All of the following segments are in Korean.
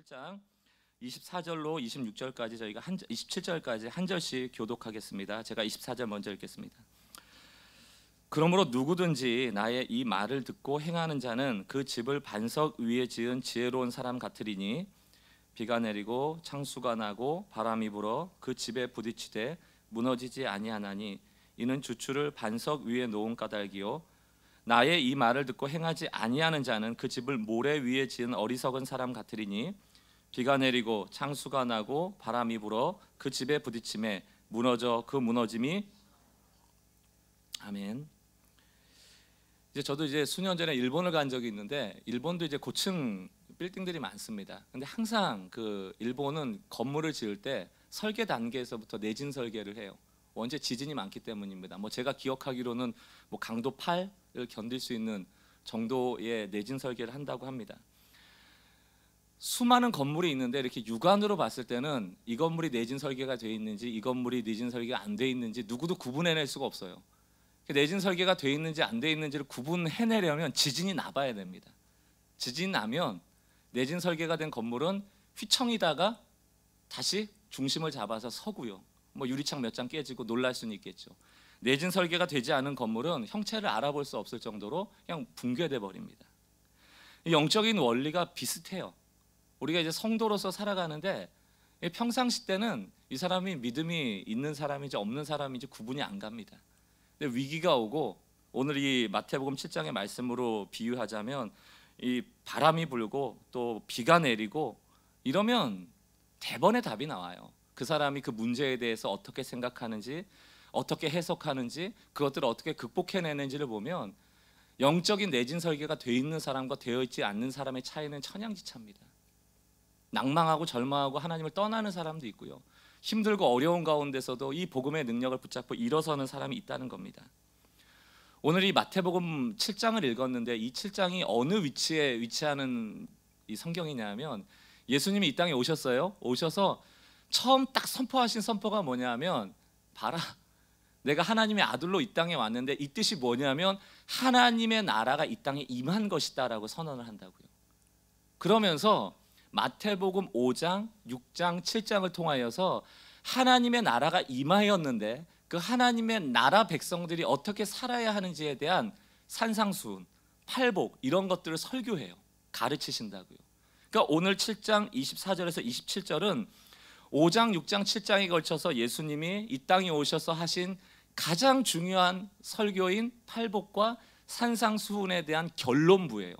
7장 24절로 26절까지 저희가 27절까지 한 절씩 교독하겠습니다. 제가 24절 먼저 읽겠습니다. 그러므로 누구든지 나의 이 말을 듣고 행하는 자는 그 집을 반석 위에 지은 지혜로운 사람 같으리니 비가 내리고 창수가 나고 바람이 불어 그 집에 부딪히되 무너지지 아니하나니 이는 주추를 반석 위에 놓은 까닭이요 나의 이 말을 듣고 행하지 아니하는 자는 그 집을 모래 위에 지은 어리석은 사람 같으리니 비가 내리고 창수가 나고 바람이 불어 그 집에 부딪힘에 무너져 그 무너짐이 아멘. 이제 저도 수년 전에 일본을 간 적이 있는데 일본도 이제 고층 빌딩들이 많습니다. 근데 항상 그 일본은 건물을 지을 때 설계 단계에서부터 내진 설계를 해요. 원체 지진이 많기 때문입니다. 제가 기억하기로는 강도 8을 견딜 수 있는 정도의 내진 설계를 한다고 합니다. 수많은 건물이 있는데 이렇게 육안으로 봤을 때는 이 건물이 내진 설계가 되어 있는지 이 건물이 내진 설계가 안 되어 있는지 누구도 구분해낼 수가 없어요. 내진 설계가 되어 있는지 안 되어 있는지를 구분해내려면 지진이 나봐야 됩니다. 지진이 나면 내진 설계가 된 건물은 휘청이다가 다시 중심을 잡아서 서고요. 유리창 몇 장 깨지고 놀랄 수는 있겠죠. 내진 설계가 되지 않은 건물은 형체를 알아볼 수 없을 정도로 그냥 붕괴돼 버립니다. 영적인 원리가 비슷해요. 우리가 이제 성도로서 살아가는데 평상시 때는 이 사람이 믿음이 있는 사람인지 없는 사람인지 구분이 안 갑니다. 근데 위기가 오고 오늘 이 마태복음 7장의 말씀으로 비유하자면 이 바람이 불고 또 비가 내리고 이러면 대번의 답이 나와요. 그 사람이 그 문제에 대해서 어떻게 생각하는지 어떻게 해석하는지 그것들을 어떻게 극복해내는지를 보면 영적인 내진 설계가 되어 있는 사람과 되어 있지 않는 사람의 차이는 천양지차입니다. 낭망하고 절망하고 하나님을 떠나는 사람도 있고요. 힘들고 어려운 가운데서도 이 복음의 능력을 붙잡고 일어서는 사람이 있다는 겁니다. 오늘 이 마태복음 7장을 읽었는데 이 7장이 어느 위치에 위치하는 이 성경이냐면 예수님이 이 땅에 오셨어요. 오셔서 처음 딱 선포하신 선포가 뭐냐면 봐라 내가 하나님의 아들로 이 땅에 왔는데 이 뜻이 뭐냐면 하나님의 나라가 이 땅에 임한 것이다 라고 선언을 한다고요. 그러면서 마태복음 5장, 6장, 7장을 통하여서 하나님의 나라가 임하였는데 그 하나님의 나라 백성들이 어떻게 살아야 하는지에 대한 산상수훈, 팔복 이런 것들을 설교해요. 가르치신다고요. 그러니까 오늘 7장 24절에서 27절은 5장, 6장, 7장에 걸쳐서 예수님이 이 땅에 오셔서 하신 가장 중요한 설교인 팔복과 산상수훈에 대한 결론부예요.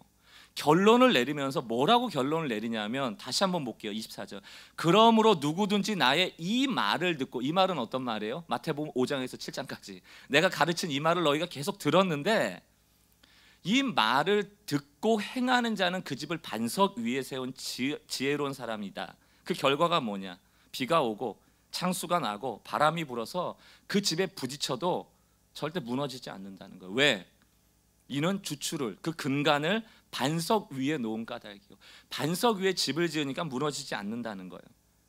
결론을 내리면서 뭐라고 결론을 내리냐면 다시 한번 볼게요. 24절. 그러므로 누구든지 나의 이 말을 듣고 이 말은 어떤 말이에요? 마태복음 5장에서 7장까지 내가 가르친 이 말을 너희가 계속 들었는데 이 말을 듣고 행하는 자는 그 집을 반석 위에 세운 지혜로운 사람이다. 그 결과가 뭐냐? 비가 오고 창수가 나고 바람이 불어서 그 집에 부딪혀도 절대 무너지지 않는다는 거예요. 왜? 이는 주추를 그 근간을 반석 위에 놓은 까닭이요. 반석 위에 집을 지으니까 무너지지 않는다는 거예요.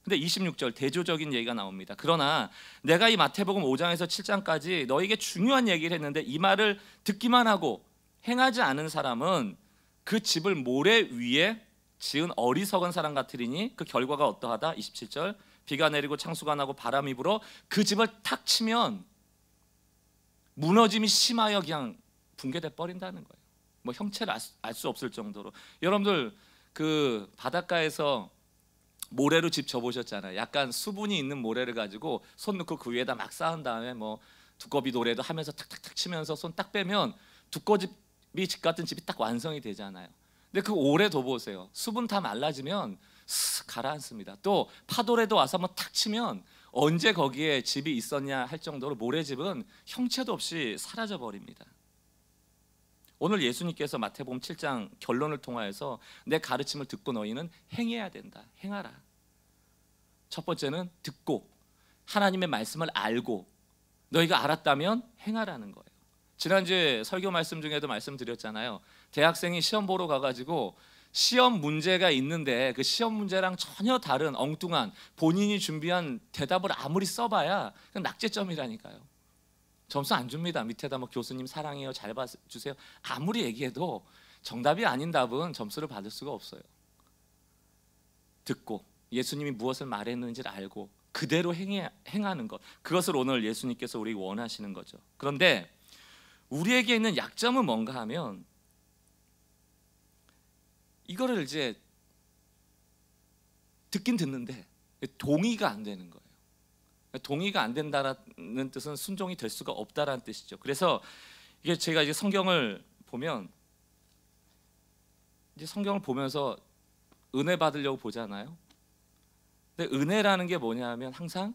근데 26절 대조적인 얘기가 나옵니다. 그러나 내가 이 마태복음 5장에서 7장까지 너에게 중요한 얘기를 했는데 이 말을 듣기만 하고 행하지 않은 사람은 그 집을 모래 위에 지은 어리석은 사람 같으리니 그 결과가 어떠하다? 27절 비가 내리고 창수가 나고 바람이 불어 그 집을 탁 치면 무너짐이 심하여 그냥 붕괴돼 버린다는 거예요. 형체를 알 수 없을 정도로. 여러분들 그 바닷가에서 모래로 집 져보셨잖아요. 약간 수분이 있는 모래를 가지고 손 넣고 그 위에다 막 쌓은 다음에 두꺼비 노래도 하면서 탁탁탁 치면서 손 딱 빼면 두꺼비 집 같은 집이 딱 완성이 되잖아요. 근데 그 오래도 보세요. 수분 다 말라지면 쓱 가라앉습니다. 또 파도래도 와서 한번 탁 치면 언제 거기에 집이 있었냐 할 정도로 모래집은 형체도 없이 사라져 버립니다. 오늘 예수님께서 마태복음 7장 결론을 통하여서 내 가르침을 듣고 너희는 행해야 된다. 행하라. 첫 번째는 듣고 하나님의 말씀을 알고 너희가 알았다면 행하라는 거예요. 지난주에 설교 말씀 중에도 말씀드렸잖아요. 대학생이 시험 보러 가가지고 시험 문제가 있는데 그 시험 문제랑 전혀 다른 엉뚱한 본인이 준비한 대답을 아무리 써봐야 그냥 낙제점이라니까요. 점수 안 줍니다. 밑에다 교수님 사랑해요, 잘 봐주세요 아무리 얘기해도 정답이 아닌 답은 점수를 받을 수가 없어요. 듣고 예수님이 무엇을 말했는지를 알고 그대로 행하는 것, 그것을 오늘 예수님께서 우리 원하시는 거죠. 그런데 우리에게 있는 약점은 뭔가 하면 이거를 이제 듣긴 듣는데 동의가 안 되는 거예요. 동의가 안 된다는 뜻은 순종이 될 수가 없다라는 뜻이죠. 그래서 이게 제가 이제 성경을 보면 이제 성경을 보면서 은혜 받으려고 보잖아요. 근데 은혜라는 게 뭐냐면 항상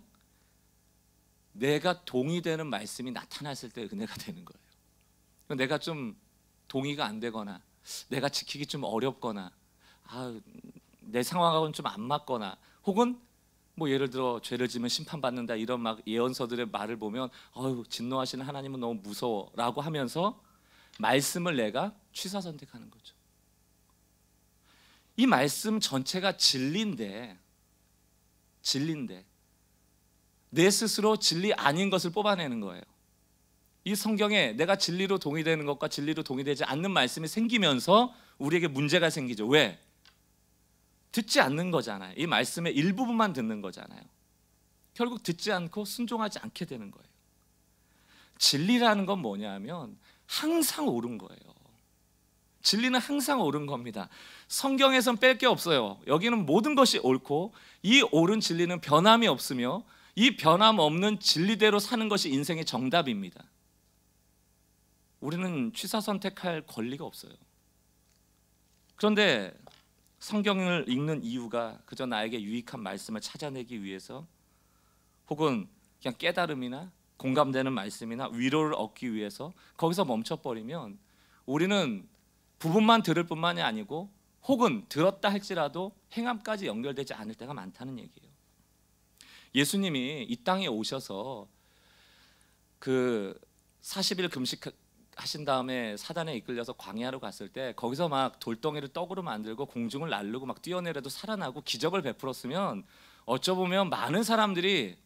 내가 동의되는 말씀이 나타났을 때 은혜가 되는 거예요. 내가 좀 동의가 안 되거나 내가 지키기 좀 어렵거나 내 상황하고는 좀 안 맞거나 혹은 뭐 예를 들어 죄를 지면 심판받는다 이런 막 예언서들의 말을 보면 진노하시는 하나님은 너무 무서워라고 하면서 말씀을 내가 취사 선택하는 거죠. 이 말씀 전체가 진리인데 내 스스로 진리 아닌 것을 뽑아내는 거예요. 이 성경에 내가 진리로 동의되는 것과 진리로 동의되지 않는 말씀이 생기면서 우리에게 문제가 생기죠. 왜? 듣지 않는 거잖아요. 이 말씀의 일부분만 듣는 거잖아요. 결국 듣지 않고 순종하지 않게 되는 거예요. 진리라는 건 뭐냐면 항상 옳은 거예요. 진리는 항상 옳은 겁니다. 성경에선 뺄 게 없어요. 여기는 모든 것이 옳고 이 옳은 진리는 변함이 없으며 이 변함 없는 진리대로 사는 것이 인생의 정답입니다. 우리는 취사 선택할 권리가 없어요. 그런데 성경을 읽는 이유가 그저 나에게 유익한 말씀을 찾아내기 위해서 혹은 그냥 깨달음이나 공감되는 말씀이나 위로를 얻기 위해서 거기서 멈춰버리면 우리는 부분만 들을 뿐만이 아니고 혹은 들었다 할지라도 행함까지 연결되지 않을 때가 많다는 얘기예요. 예수님이 이 땅에 오셔서 그 40일 금식하신 다음에 사단에 이끌려서 광야로 갔을 때 거기서 막 돌덩이를 떡으로 만들고 공중을 날르고 막 뛰어내려도 살아나고 기적을 베풀었으면 어쩌보면 많은 사람들이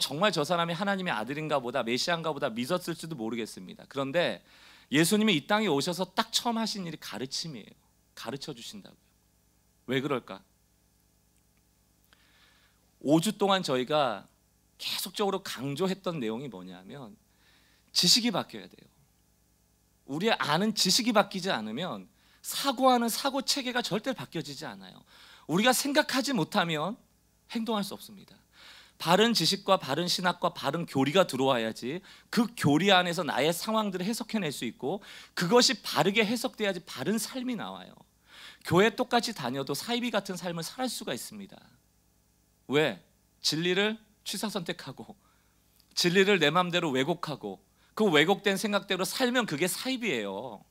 정말 저 사람이 하나님의 아들인가 보다 메시아인가 보다 믿었을지도 모르겠습니다. 그런데 예수님이 이 땅에 오셔서 딱 처음 하신 일이 가르침이에요. 가르쳐 주신다고요. 왜 그럴까? 5주 동안 저희가 계속적으로 강조했던 내용이 뭐냐면 지식이 바뀌어야 돼요. 우리의 아는 지식이 바뀌지 않으면 사고하는 사고 체계가 절대 바뀌어지지 않아요. 우리가 생각하지 못하면 행동할 수 없습니다. 바른 지식과 바른 신학과 바른 교리가 들어와야지 그 교리 안에서 나의 상황들을 해석해낼 수 있고 그것이 바르게 해석돼야지 바른 삶이 나와요. 교회 똑같이 다녀도 사이비 같은 삶을 살 수가 있습니다. 왜? 진리를 취사 선택하고 진리를 내 마음대로 왜곡하고 그 왜곡된 생각대로 살면 그게 사이비예요.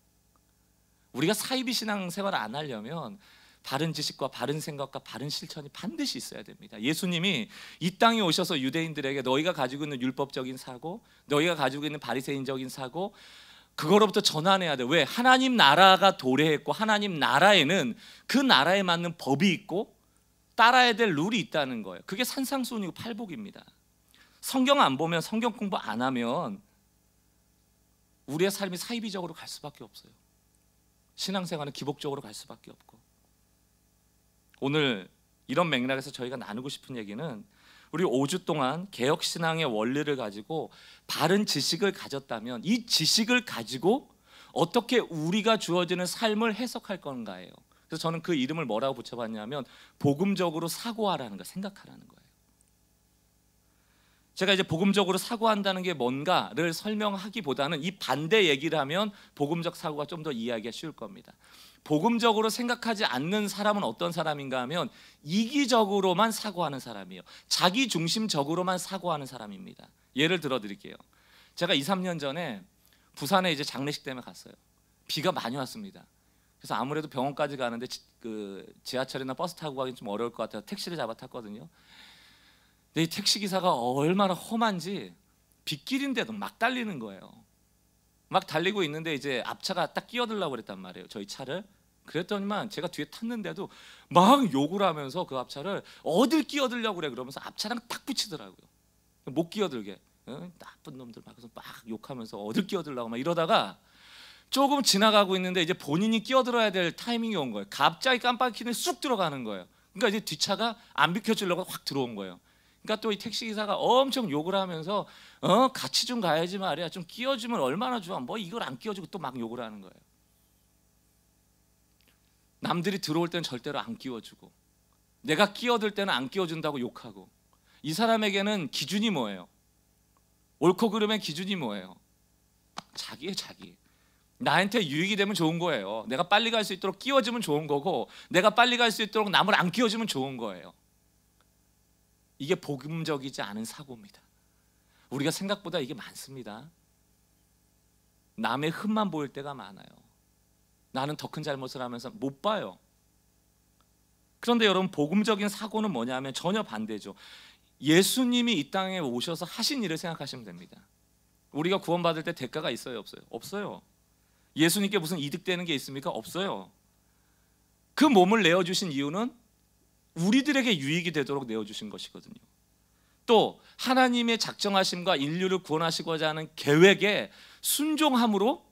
우리가 사이비 신앙생활을 안 하려면 바른 지식과 바른 생각과 바른 실천이 반드시 있어야 됩니다. 예수님이 이 땅에 오셔서 유대인들에게 너희가 가지고 있는 율법적인 사고, 너희가 가지고 있는 바리새인적인 사고 그거로부터 전환해야 돼. 왜? 하나님 나라가 도래했고 하나님 나라에는 그 나라에 맞는 법이 있고 따라야 될 룰이 있다는 거예요. 그게 산상수훈이고 팔복입니다. 성경 안 보면 성경 공부 안 하면 우리의 삶이 사이비적으로 갈 수밖에 없어요. 신앙생활은 기복적으로 갈 수밖에 없고 오늘 이런 맥락에서 저희가 나누고 싶은 얘기는 우리 5주 동안 개혁신앙의 원리를 가지고 바른 지식을 가졌다면 이 지식을 가지고 어떻게 우리가 주어지는 삶을 해석할 건가예요. 그래서 저는 그 이름을 뭐라고 붙여봤냐면 복음적으로 사고하라는 거, 생각하라는 거예요. 제가 이제 복음적으로 사고한다는 게 뭔가를 설명하기보다는 이 반대 얘기를 하면 복음적 사고가 좀 더 이해하기가 쉬울 겁니다. 복음적으로 생각하지 않는 사람은 어떤 사람인가 하면 이기적으로만 사고하는 사람이에요. 자기 중심적으로만 사고하는 사람입니다. 예를 들어 드릴게요. 제가 2, 3년 전에 부산에 이제 장례식 때문에 갔어요. 비가 많이 왔습니다. 그래서 아무래도 병원까지 가는데 그 지하철이나 버스 타고 가긴 좀 어려울 것 같아서 택시를 잡아 탔거든요. 근데 이 택시 기사가 얼마나 험한지 빗길인데도 막 달리는 거예요. 막 달리고 있는데 이제 앞차가 딱 끼어들려고 그랬단 말이에요. 저희 차를. 그랬더니만 제가 뒤에 탔는데도 막 욕을 하면서 그 앞차를 어딜 끼어들려고 그래 그러면서 앞차랑 딱 붙이더라고요. 못 끼어들게. 나쁜 놈들 막 욕하면서 어딜 끼어들려고 막 이러다가 조금 지나가고 있는데 이제 본인이 끼어들어야 될 타이밍이 온 거예요. 갑자기 깜빡이는 쑥 들어가는 거예요. 그러니까 이제 뒷차가 안 비켜주려고 확 들어온 거예요. 그러니까 또 이 택시기사가 엄청 욕을 하면서 같이 좀 가야지 말이야, 좀 끼워주면 얼마나 좋아, 뭐 이걸 안 끼워주고 또 막 욕을 하는 거예요. 남들이 들어올 때는 절대로 안 끼워주고, 내가 끼어들 때는 안 끼워준다고 욕하고. 이 사람에게는 기준이 뭐예요? 옳고 그름의 기준이 뭐예요? 자기예요, 자기. 나한테 유익이 되면 좋은 거예요. 내가 빨리 갈 수 있도록 끼워주면 좋은 거고, 내가 빨리 갈 수 있도록 남을 안 끼워주면 좋은 거예요. 이게 복음적이지 않은 사고입니다. 우리가 생각보다 이게 많습니다. 남의 흠만 보일 때가 많아요. 나는 더 큰 잘못을 하면서 못 봐요. 그런데 여러분, 복음적인 사고는 뭐냐면 전혀 반대죠. 예수님이 이 땅에 오셔서 하신 일을 생각하시면 됩니다. 우리가 구원받을 때 대가가 있어요, 없어요? 없어요. 예수님께 무슨 이득되는 게 있습니까? 없어요. 그 몸을 내어주신 이유는 우리들에게 유익이 되도록 내어주신 것이거든요. 또 하나님의 작정하심과 인류를 구원하시고자 하는 계획에 순종함으로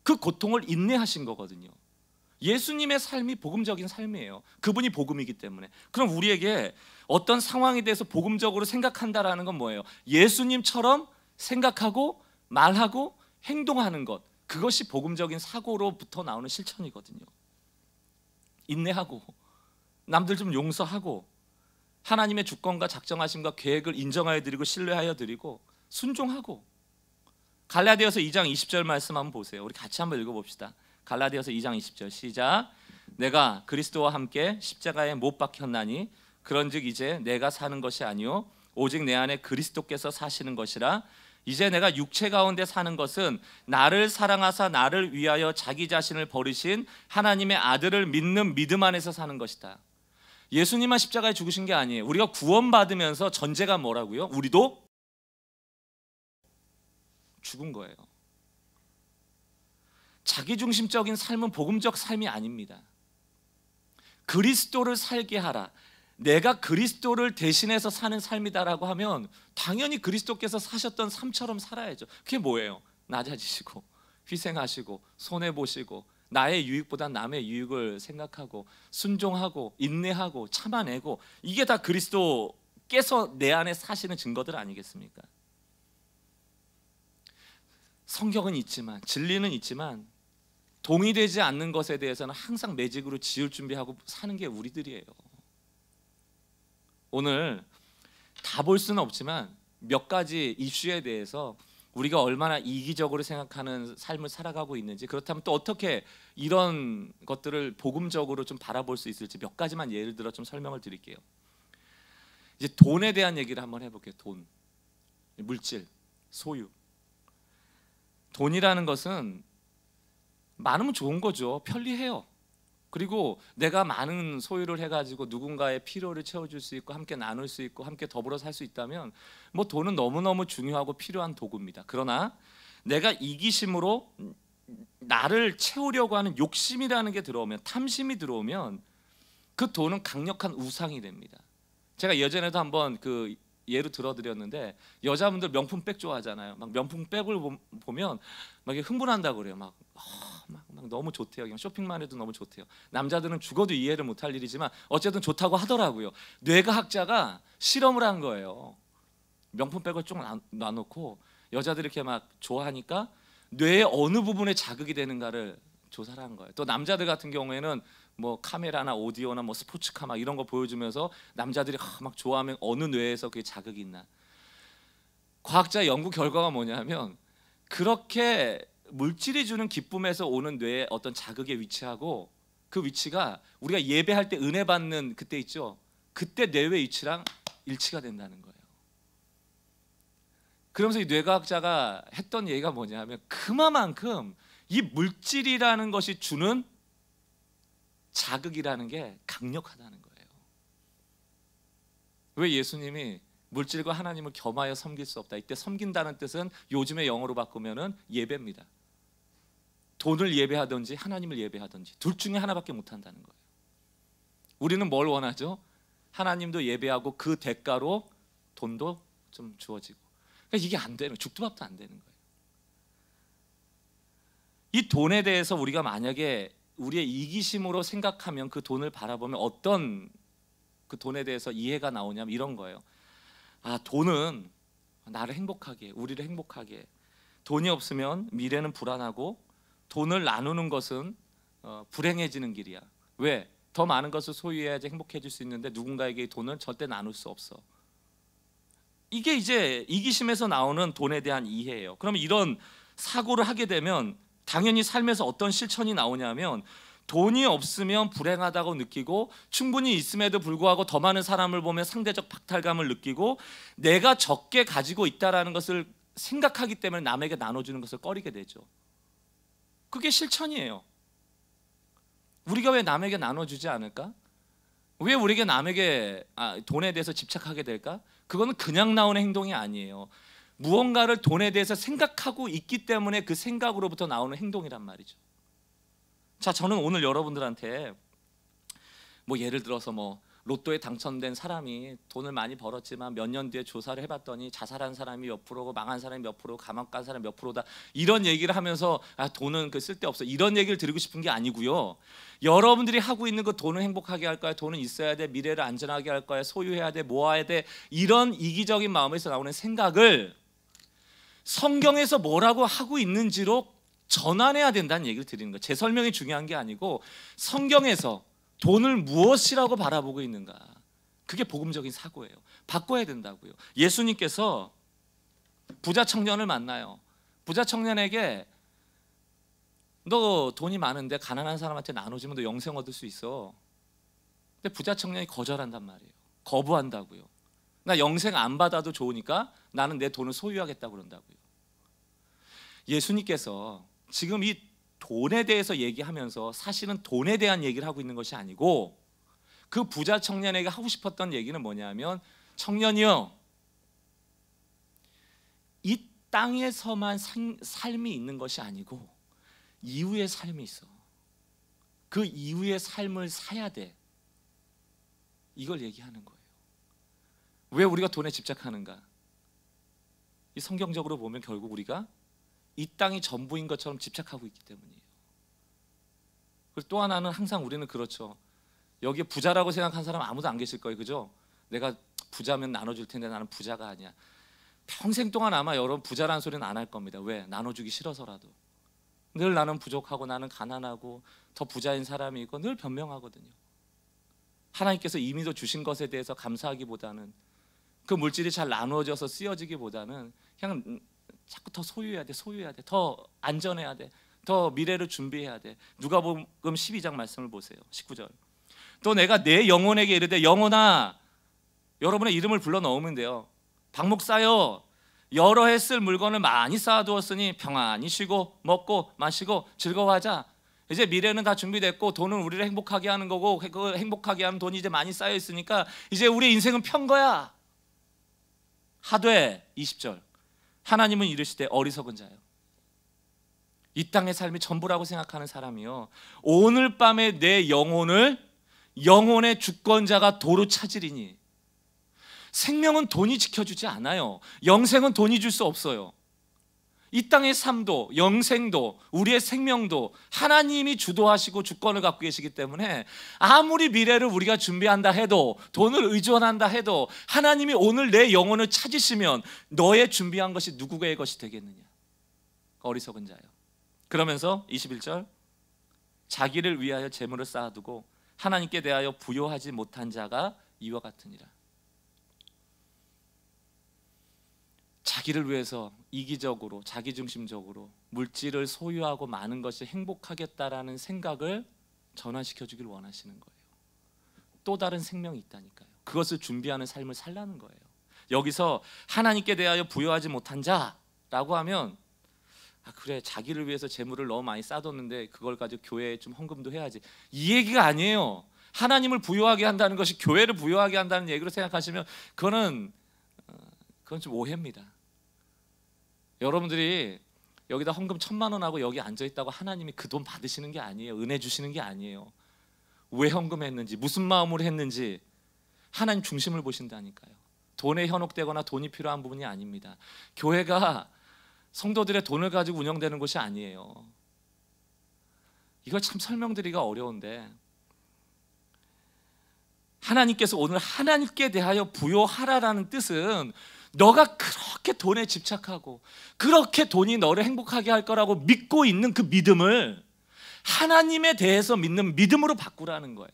그 고통을 인내하신 거거든요. 예수님의 삶이 복음적인 삶이에요. 그분이 복음이기 때문에. 그럼 우리에게 어떤 상황에 대해서 복음적으로 생각한다라는 건 뭐예요? 예수님처럼 생각하고 말하고 행동하는 것, 그것이 복음적인 사고로부터 나오는 실천이거든요. 인내하고, 남들 좀 용서하고, 하나님의 주권과 작정하심과 계획을 인정하여 드리고 신뢰하여 드리고 순종하고. 갈라디아서 2장 20절 말씀 한번 보세요. 우리 같이 한번 읽어봅시다. 갈라디아서 2장 20절 시작. 내가 그리스도와 함께 십자가에 못 박혔나니 그런즉 이제 내가 사는 것이 아니요 오직 내 안에 그리스도께서 사시는 것이라. 이제 내가 육체 가운데 사는 것은 나를 사랑하사 나를 위하여 자기 자신을 버리신 하나님의 아들을 믿는 믿음 안에서 사는 것이다. 예수님만 십자가에 죽으신 게 아니에요. 우리가 구원받으면서 전제가 뭐라고요? 우리도 죽은 거예요. 자기중심적인 삶은 복음적 삶이 아닙니다. 그리스도를 살게 하라, 내가 그리스도를 대신해서 사는 삶이다라고 하면 당연히 그리스도께서 사셨던 삶처럼 살아야죠. 그게 뭐예요? 낮아지시고 희생하시고 손해보시고 나의 유익보다 남의 유익을 생각하고 순종하고 인내하고 참아내고, 이게 다 그리스도께서 내 안에 사시는 증거들 아니겠습니까? 성경은 있지만, 진리는 있지만 동의되지 않는 것에 대해서는 항상 매직으로 지을 준비하고 사는 게 우리들이에요. 오늘 다 볼 수는 없지만 몇 가지 이슈에 대해서 우리가 얼마나 이기적으로 생각하는 삶을 살아가고 있는지, 그렇다면 또 어떻게 이런 것들을 복음적으로 좀 바라볼 수 있을지 몇 가지만 예를 들어 좀 설명을 드릴게요. 이제 돈에 대한 얘기를 한번 해볼게요. 돈, 물질, 소유. 돈이라는 것은 많으면 좋은 거죠. 편리해요. 그리고 내가 많은 소유를 해가지고 누군가의 필요를 채워줄 수 있고 함께 나눌 수 있고 함께 더불어 살 수 있다면 뭐 돈은 너무너무 중요하고 필요한 도구입니다. 그러나 내가 이기심으로 나를 채우려고 하는 욕심이라는 게 들어오면, 탐심이 들어오면 그 돈은 강력한 우상이 됩니다. 제가 예전에도 한번 그 예로 들어드렸는데, 여자분들 명품백 좋아하잖아요. 막 명품백을 보면 막 흥분한다고 그래요. 막 너무 좋대요. 그냥 쇼핑만 해도 너무 좋대요. 남자들은 죽어도 이해를 못할 일이지만 어쨌든 좋다고 하더라고요. 뇌과학자가 실험을 한 거예요. 명품백을 쭉 놔놓고 여자들이 이렇게 막 좋아하니까 뇌의 어느 부분에 자극이 되는가를 조사를 한 거예요. 또 남자들 같은 경우에는 뭐 카메라나 오디오나 뭐 스포츠카 막 이런 거 보여주면서 남자들이 막 좋아하면 어느 뇌에서 그게 자극이 있나. 과학자 연구 결과가 뭐냐면, 그렇게 물질이 주는 기쁨에서 오는 뇌의 어떤 자극의 위치하고 그 위치가 우리가 예배할 때 은혜 받는 그때 있죠, 그때 뇌의 위치랑 일치가 된다는 거예요. 그러면서 이 뇌과학자가 했던 얘기가 뭐냐면, 그만큼 이 물질이라는 것이 주는 자극이라는 게 강력하다는 거예요. 왜 예수님이 물질과 하나님을 겸하여 섬길 수 없다, 이때 섬긴다는 뜻은 요즘의 영어로 바꾸면은 예배입니다. 돈을 예배하든지 하나님을 예배하든지 둘 중에 하나밖에 못한다는 거예요. 우리는 뭘 원하죠? 하나님도 예배하고 그 대가로 돈도 좀 주어지고. 그러니까 이게 안 되는, 죽도 밥도 안 되는 거예요. 이 돈에 대해서 우리가 만약에 우리의 이기심으로 생각하면, 그 돈을 바라보면 어떤 그 돈에 대해서 이해가 나오냐면 이런 거예요. 아, 돈은 나를 행복하게 해, 우리를 행복하게 해. 돈이 없으면 미래는 불안하고 돈을 나누는 것은 불행해지는 길이야. 왜? 더 많은 것을 소유해야지 행복해질 수 있는데 누군가에게 돈을 절대 나눌 수 없어. 이게 이제 이기심에서 나오는 돈에 대한 이해예요. 그러면 이런 사고를 하게 되면 당연히 삶에서 어떤 실천이 나오냐면 돈이 없으면 불행하다고 느끼고 충분히 있음에도 불구하고 더 많은 사람을 보면 상대적 박탈감을 느끼고 내가 적게 가지고 있다라는 것을 생각하기 때문에 남에게 나눠주는 것을 꺼리게 되죠. 그게 실천이에요. 우리가 왜 남에게 나눠주지 않을까? 왜 우리가 남에게 돈에 대해서 집착하게 될까? 그거는 그냥 나오는 행동이 아니에요. 무언가를 돈에 대해서 생각하고 있기 때문에 그 생각으로부터 나오는 행동이란 말이죠. 자, 저는 오늘 여러분들한테 뭐 예를 들어서 뭐 로또에 당첨된 사람이 돈을 많이 벌었지만 몇 년 뒤에 조사를 해봤더니 자살한 사람이 몇 프로고 망한 사람이 몇 프로, 감옥 간 사람이 몇 프로다, 이런 얘기를 하면서 돈은 그 쓸데없어, 이런 얘기를 드리고 싶은 게 아니고요. 여러분들이 하고 있는 그 돈은 행복하게 할 거야, 돈은 있어야 돼, 미래를 안전하게 할 거야, 소유해야 돼, 모아야 돼, 이런 이기적인 마음에서 나오는 생각을 성경에서 뭐라고 하고 있는지로 전환해야 된다는 얘기를 드리는 거예요. 제 설명이 중요한 게 아니고 성경에서 돈을 무엇이라고 바라보고 있는가, 그게 복음적인 사고예요. 바꿔야 된다고요. 예수님께서 부자 청년을 만나요. 부자 청년에게 너 돈이 많은데 가난한 사람한테 나눠주면 너 영생 얻을 수 있어. 근데 부자 청년이 거절한단 말이에요. 거부한다고요. 나 영생 안 받아도 좋으니까 나는 내 돈을 소유하겠다고 그런다고요. 예수님께서 지금 이 돈에 대해서 얘기하면서 사실은 돈에 대한 얘기를 하고 있는 것이 아니고 그 부자 청년에게 하고 싶었던 얘기는 뭐냐면, 청년이요, 이 땅에서만 삶이 있는 것이 아니고 이후의 삶이 있어. 그 이후의 삶을 사야 돼. 이걸 얘기하는 거예요. 왜 우리가 돈에 집착하는가? 이 성경적으로 보면 결국 우리가 이 땅이 전부인 것처럼 집착하고 있기 때문이에요. 그리고 또 하나는 항상 우리는 그렇죠. 여기에 부자라고 생각한 사람 아무도 안 계실 거예요, 그죠? 내가 부자면 나눠줄 텐데 나는 부자가 아니야. 평생 동안 아마 여러분 부자라는 소리는 안 할 겁니다. 왜? 나눠주기 싫어서라도. 늘 나는 부족하고 나는 가난하고 더 부자인 사람이 있고 늘 변명하거든요. 하나님께서 이미도 주신 것에 대해서 감사하기보다는, 그 물질이 잘 나누어져서 쓰여지기보다는 그냥 자꾸 더 소유해야 돼, 소유해야 돼, 더 안전해야 돼, 더 미래를 준비해야 돼. 누가복음 12장 말씀을 보세요. 19절. 또 내가 내 영혼에게 이르되 영혼아, 여러분의 이름을 불러 넣으면 돼요. 박목사여, 여러 해 쓸 물건을 많이 쌓아두었으니 평안히 쉬고 먹고 마시고 즐거워하자. 이제 미래는 다 준비됐고 돈은 우리를 행복하게 하는 거고, 그 행복하게 하면 돈이 이제 많이 쌓여 있으니까 이제 우리 인생은 편 거야. 하되 20절. 하나님은 이르시되 어리석은 자요, 이 땅의 삶이 전부라고 생각하는 사람이요, 오늘 밤에 내 영혼의 주권자가 도로 찾으리니. 생명은 돈이 지켜주지 않아요. 영생은 돈이 줄 수 없어요. 이 땅의 삶도 영생도 우리의 생명도 하나님이 주도하시고 주권을 갖고 계시기 때문에 아무리 미래를 우리가 준비한다 해도, 돈을 의존한다 해도 하나님이 오늘 내 영혼을 찾으시면 너의 준비한 것이 누구의 것이 되겠느냐? 어리석은 자요. 그러면서 21절, 자기를 위하여 재물을 쌓아두고 하나님께 대하여 부요하지 못한 자가 이와 같으니라. 자기를 위해서 이기적으로 자기중심적으로 물질을 소유하고 많은 것이 행복하겠다라는 생각을 전환시켜 주길 원하시는 거예요. 또 다른 생명이 있다니까요. 그것을 준비하는 삶을 살라는 거예요. 여기서 하나님께 대하여 부요하지 못한 자라고 하면, 그래, 자기를 위해서 재물을 너무 많이 쌓아뒀는데 그걸 가지고 교회에 좀 헌금도 해야지, 이 얘기가 아니에요. 하나님을 부요하게 한다는 것이 교회를 부요하게 한다는 얘기로 생각하시면 그건 좀 오해입니다. 여러분들이 여기다 헌금 1,000만 원 하고 여기 앉아있다고 하나님이 그 돈 받으시는 게 아니에요. 은혜 주시는 게 아니에요. 왜 헌금했는지, 무슨 마음으로 했는지 하나님 중심을 보신다니까요. 돈에 현혹되거나 돈이 필요한 부분이 아닙니다. 교회가 성도들의 돈을 가지고 운영되는 곳이 아니에요. 이걸 참 설명드리기가 어려운데, 하나님께서 오늘 하나님께 대하여 부요하라라는 뜻은 너가 그렇게 돈에 집착하고 그렇게 돈이 너를 행복하게 할 거라고 믿고 있는 그 믿음을 하나님에 대해서 믿는 믿음으로 바꾸라는 거예요.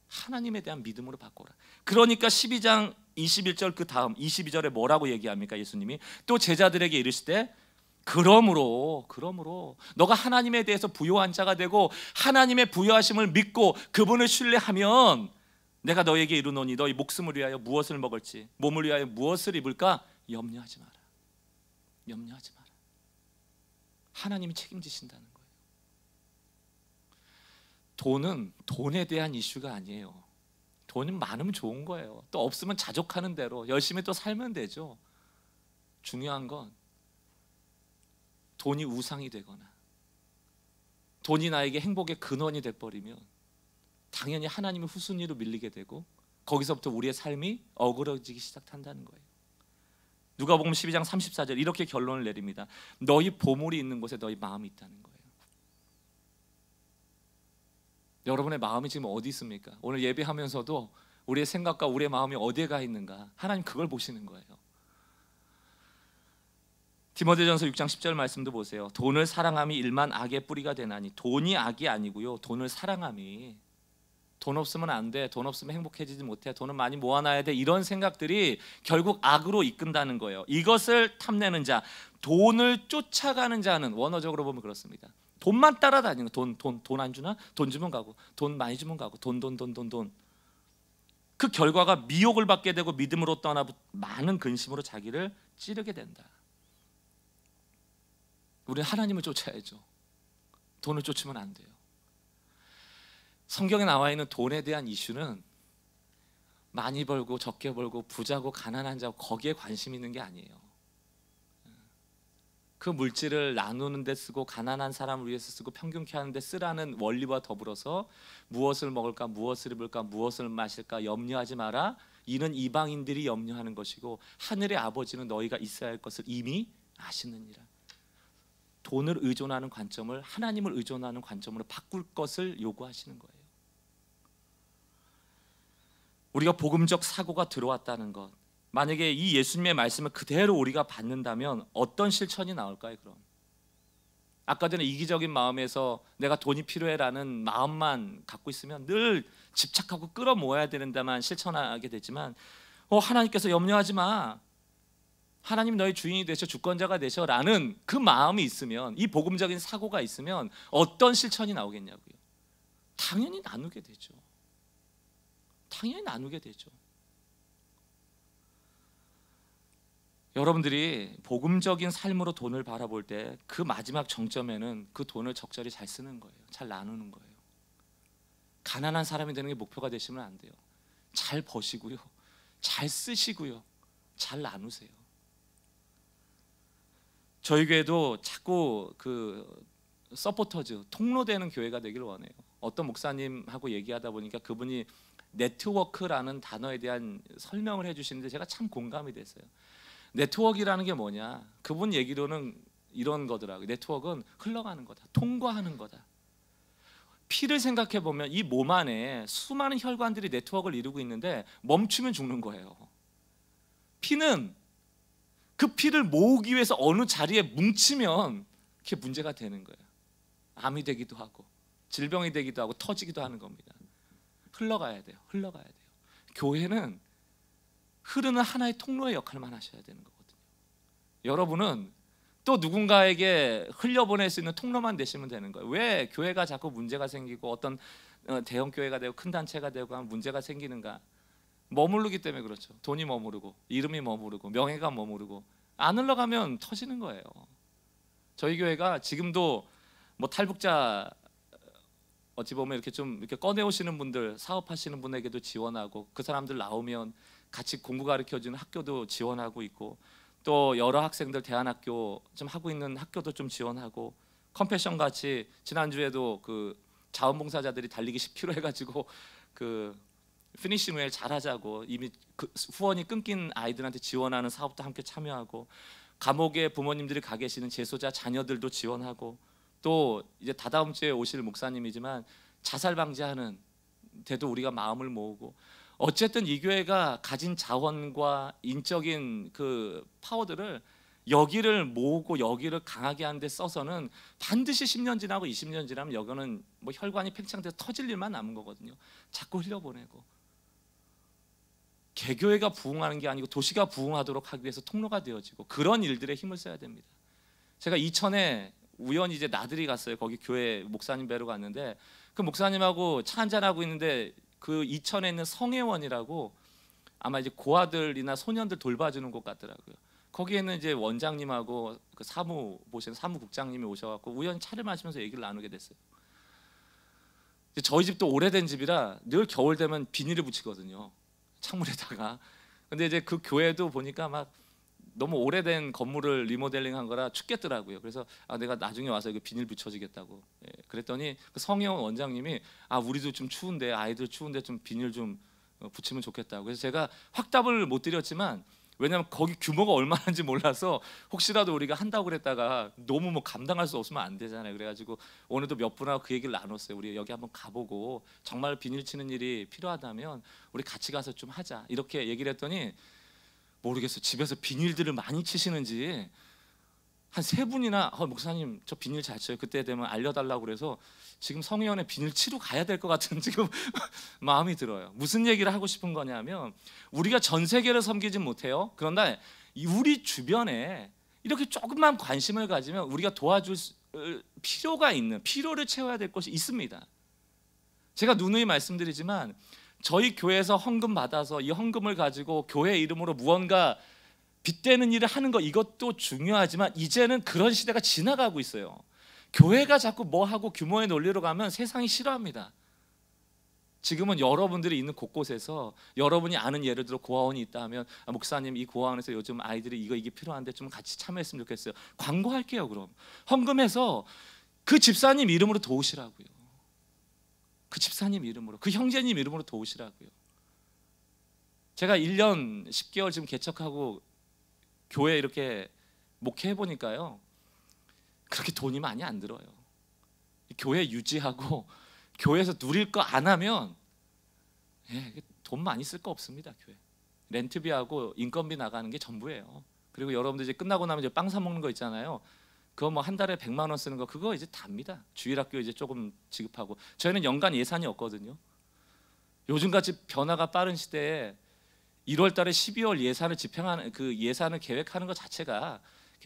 하나님에 대한 믿음으로 바꾸라. 그러니까 12장 21절 그 다음 22절에 뭐라고 얘기합니까? 예수님이 또 제자들에게 이르실 때 그러므로 너가 하나님에 대해서 부요한 자가 되고 하나님의 부요하심을 믿고 그분을 신뢰하면 내가 너에게 이르노니 너희 목숨을 위하여 무엇을 먹을지 몸을 위하여 무엇을 입을까 염려하지 마라. 염려하지 마라. 하나님이 책임지신다는 거예요. 돈은 돈에 대한 이슈가 아니에요. 돈은 많으면 좋은 거예요. 또 없으면 자족하는 대로 열심히 또 살면 되죠. 중요한 건 돈이 우상이 되거나 돈이 나에게 행복의 근원이 돼버리면 당연히 하나님의 후순위로 밀리게 되고 거기서부터 우리의 삶이 어그러지기 시작한다는 거예요. 누가복음 12장 34절 이렇게 결론을 내립니다. 너희 보물이 있는 곳에 너희 마음이 있다는 거예요. 여러분의 마음이 지금 어디 있습니까? 오늘 예배하면서도 우리의 생각과 우리의 마음이 어디에 가 있는가 하나님 그걸 보시는 거예요. 디모데전서 6장 10절 말씀도 보세요. 돈을 사랑함이 일만 악의 뿌리가 되나니 돈이 악이 아니고요. 돈을 사랑함이 돈 없으면 안 돼. 돈 없으면 행복해지지 못해. 돈은 많이 모아놔야 돼. 이런 생각들이 결국 악으로 이끈다는 거예요. 이것을 탐내는 자, 돈을 쫓아가는 자는 원어적으로 보면 그렇습니다. 돈만 따라다니는 거. 돈 안 주나? 돈 주면 가고 돈 많이 주면 가고 돈. 그 결과가 미혹을 받게 되고 믿음으로 떠나 많은 근심으로 자기를 찌르게 된다. 우리는 하나님을 쫓아야죠. 돈을 쫓으면 안 돼요. 성경에 나와 있는 돈에 대한 이슈는 많이 벌고 적게 벌고 부자고 가난한 자고 거기에 관심 있는 게 아니에요. 그 물질을 나누는 데 쓰고 가난한 사람을 위해서 쓰고 평균케 하는 데 쓰라는 원리와 더불어서 무엇을 먹을까 무엇을 입을까 무엇을 마실까 염려하지 마라. 이는 이방인들이 염려하는 것이고 하늘의 아버지는 너희가 있어야 할 것을 이미 아시느니라. 돈을 의존하는 관점을 하나님을 의존하는 관점으로 바꿀 것을 요구하시는 거예요. 우리가 복음적 사고가 들어왔다는 것, 만약에 이 예수님의 말씀을 그대로 우리가 받는다면 어떤 실천이 나올까요? 그럼 아까 전에 이기적인 마음에서 내가 돈이 필요해라는 마음만 갖고 있으면 늘 집착하고 끌어모아야 되는데만 실천하게 되지만 하나님께서 염려하지 마, 하나님 너의 주인이 되셔 주권자가 되셔라는 그 마음이 있으면, 이 복음적인 사고가 있으면 어떤 실천이 나오겠냐고요. 당연히 나누게 되죠. 당연히 나누게 되죠. 여러분들이 복음적인 삶으로 돈을 바라볼 때 그 마지막 정점에는 그 돈을 적절히 잘 쓰는 거예요. 잘 나누는 거예요. 가난한 사람이 되는 게 목표가 되시면 안 돼요. 잘 버시고요, 잘 쓰시고요, 잘 나누세요. 저희 교회도 자꾸 그 서포터즈, 통로되는 교회가 되길 원해요. 어떤 목사님하고 얘기하다 보니까 그분이 네트워크라는 단어에 대한 설명을 해주시는데 제가 참 공감이 됐어요. 네트워크라는 게 뭐냐? 그분 얘기로는 이런 거더라고요. 네트워크는 흘러가는 거다, 통과하는 거다. 피를 생각해 보면 이 몸 안에 수많은 혈관들이 네트워크를 이루고 있는데 멈추면 죽는 거예요. 피는 그 피를 모으기 위해서 어느 자리에 뭉치면 그게 문제가 되는 거예요. 암이 되기도 하고 질병이 되기도 하고 터지기도 하는 겁니다. 흘러가야 돼요. 흘러가야 돼요. 교회는 흐르는 하나의 통로의 역할만 하셔야 되는 거거든요. 여러분은 또 누군가에게 흘려보낼 수 있는 통로만 되시면 되는 거예요. 왜 교회가 자꾸 문제가 생기고 어떤 대형 교회가 되고 큰 단체가 되고 하면 문제가 생기는가? 머무르기 때문에 그렇죠. 돈이 머무르고 이름이 머무르고 명예가 머무르고 안 흘러가면 터지는 거예요. 저희 교회가 지금도 뭐 탈북자 어찌 보면 이렇게 좀 이렇게 꺼내오시는 분들, 사업하시는 분에게도 지원하고 그 사람들 나오면 같이 공부 가르쳐주는 학교도 지원하고 있고 또 여러 학생들 대안학교 좀 하고 있는 학교도 좀 지원하고 컴패션 같이 지난주에도 그 자원봉사자들이 달리기 10km 해가지고 그 피니시 웰 잘하자고 이미 그 후원이 끊긴 아이들한테 지원하는 사업도 함께 참여하고 감옥에 부모님들이 가 계시는 재소자 자녀들도 지원하고 또 이제 다다음 주에 오실 목사님이지만 자살 방지하는 돼도 우리가 마음을 모으고, 어쨌든 이 교회가 가진 자원과 인적인 그 파워들을 여기를 모으고 여기를 강하게 하는 데 써서는 반드시 10년 지나고 20년 지나면 여기는 뭐 혈관이 팽창돼서 터질 일만 남은 거거든요. 자꾸 흘려보내고. 개교회가 부흥하는 게 아니고 도시가 부흥하도록 하기 위해서 통로가 되어지고, 그런 일들에 힘을 써야 됩니다. 제가 이천에 우연히 이제 나들이 갔어요. 거기 교회 목사님 뵈러 갔는데, 그 목사님하고 차 한잔하고 있는데 그 이천에 있는 성혜원이라고 아마 이제 고아들이나 소년들 돌봐주는 곳 같더라고요. 거기에는 이제 원장님하고 그 사무 보시는 사무국장님이 오셔갖고 우연히 차를 마시면서 얘기를 나누게 됐어요. 저희 집도 오래된 집이라 늘 겨울 되면 비닐을 붙이거든요, 창문에다가. 근데 이제 그 교회도 보니까 막 너무 오래된 건물을 리모델링한 거라 춥겠더라고요. 그래서 내가 나중에 와서 이거 비닐 붙여주겠다고. 그랬더니 그 성혜원 원장님이 우리도 좀 추운데, 아이들 추운데 좀 비닐 좀 붙이면 좋겠다고. 그래서 제가 확답을 못 드렸지만, 왜냐하면 거기 규모가 얼마나인지 몰라서 혹시라도 우리가 한다고 그랬다가 너무 뭐 감당할 수 없으면 안 되잖아요. 그래가지고 오늘도 몇 분하고 그 얘기를 나눴어요. 우리 여기 한번 가보고 정말 비닐 치는 일이 필요하다면 우리 같이 가서 좀 하자, 이렇게 얘기를 했더니, 모르겠어요, 집에서 비닐들을 많이 치시는지 한 3분이나 목사님 저 비닐 잘 쳐요, 그때 되면 알려달라고 그래서 지금 성혜원에 비닐 치러 가야 될 것 같은 지금 마음이 들어요. 무슨 얘기를 하고 싶은 거냐면, 우리가 전 세계를 섬기진 못해요. 그런데 우리 주변에 이렇게 조금만 관심을 가지면 우리가 도와줄 필요가 있는, 필요를 채워야 될 것이 있습니다. 제가 누누이 말씀드리지만, 저희 교회에서 헌금 받아서 이 헌금을 가지고 교회 이름으로 무언가 빚대는 일을 하는 거, 이것도 중요하지만 이제는 그런 시대가 지나가고 있어요. 교회가 자꾸 뭐하고 규모의 논리로 가면 세상이 싫어합니다. 지금은 여러분들이 있는 곳곳에서 여러분이 아는, 예를 들어 고아원이 있다 하면, 목사님 이 고아원에서 요즘 아이들이 이게 필요한데 좀 같이 참여했으면 좋겠어요. 광고할게요. 그럼 헌금해서 그 집사님 이름으로 도우시라고요. 그 집사님 이름으로, 그 형제님 이름으로 도우시라고요. 제가 1년 10개월 지금 개척하고 교회 이렇게 목회해 보니까요, 그렇게 돈이 많이 안 들어요. 교회 유지하고 교회에서 누릴 거 안 하면 돈 많이 쓸 거 없습니다. 교회 렌트비하고 인건비 나가는 게 전부예요. 그리고 여러분들 이제 끝나고 나면 이제 빵 사 먹는 거 있잖아요. 그거 뭐 한 달에 100만 원 쓰는 거, 그거 이제 답니다. 주일학교 이제 조금 지급하고. 저희는 연간 예산이 없거든요. 요즘같이 변화가 빠른 시대에 1월 달에 12월 예산을 집행하는, 그 예산을 계획하는 것 자체가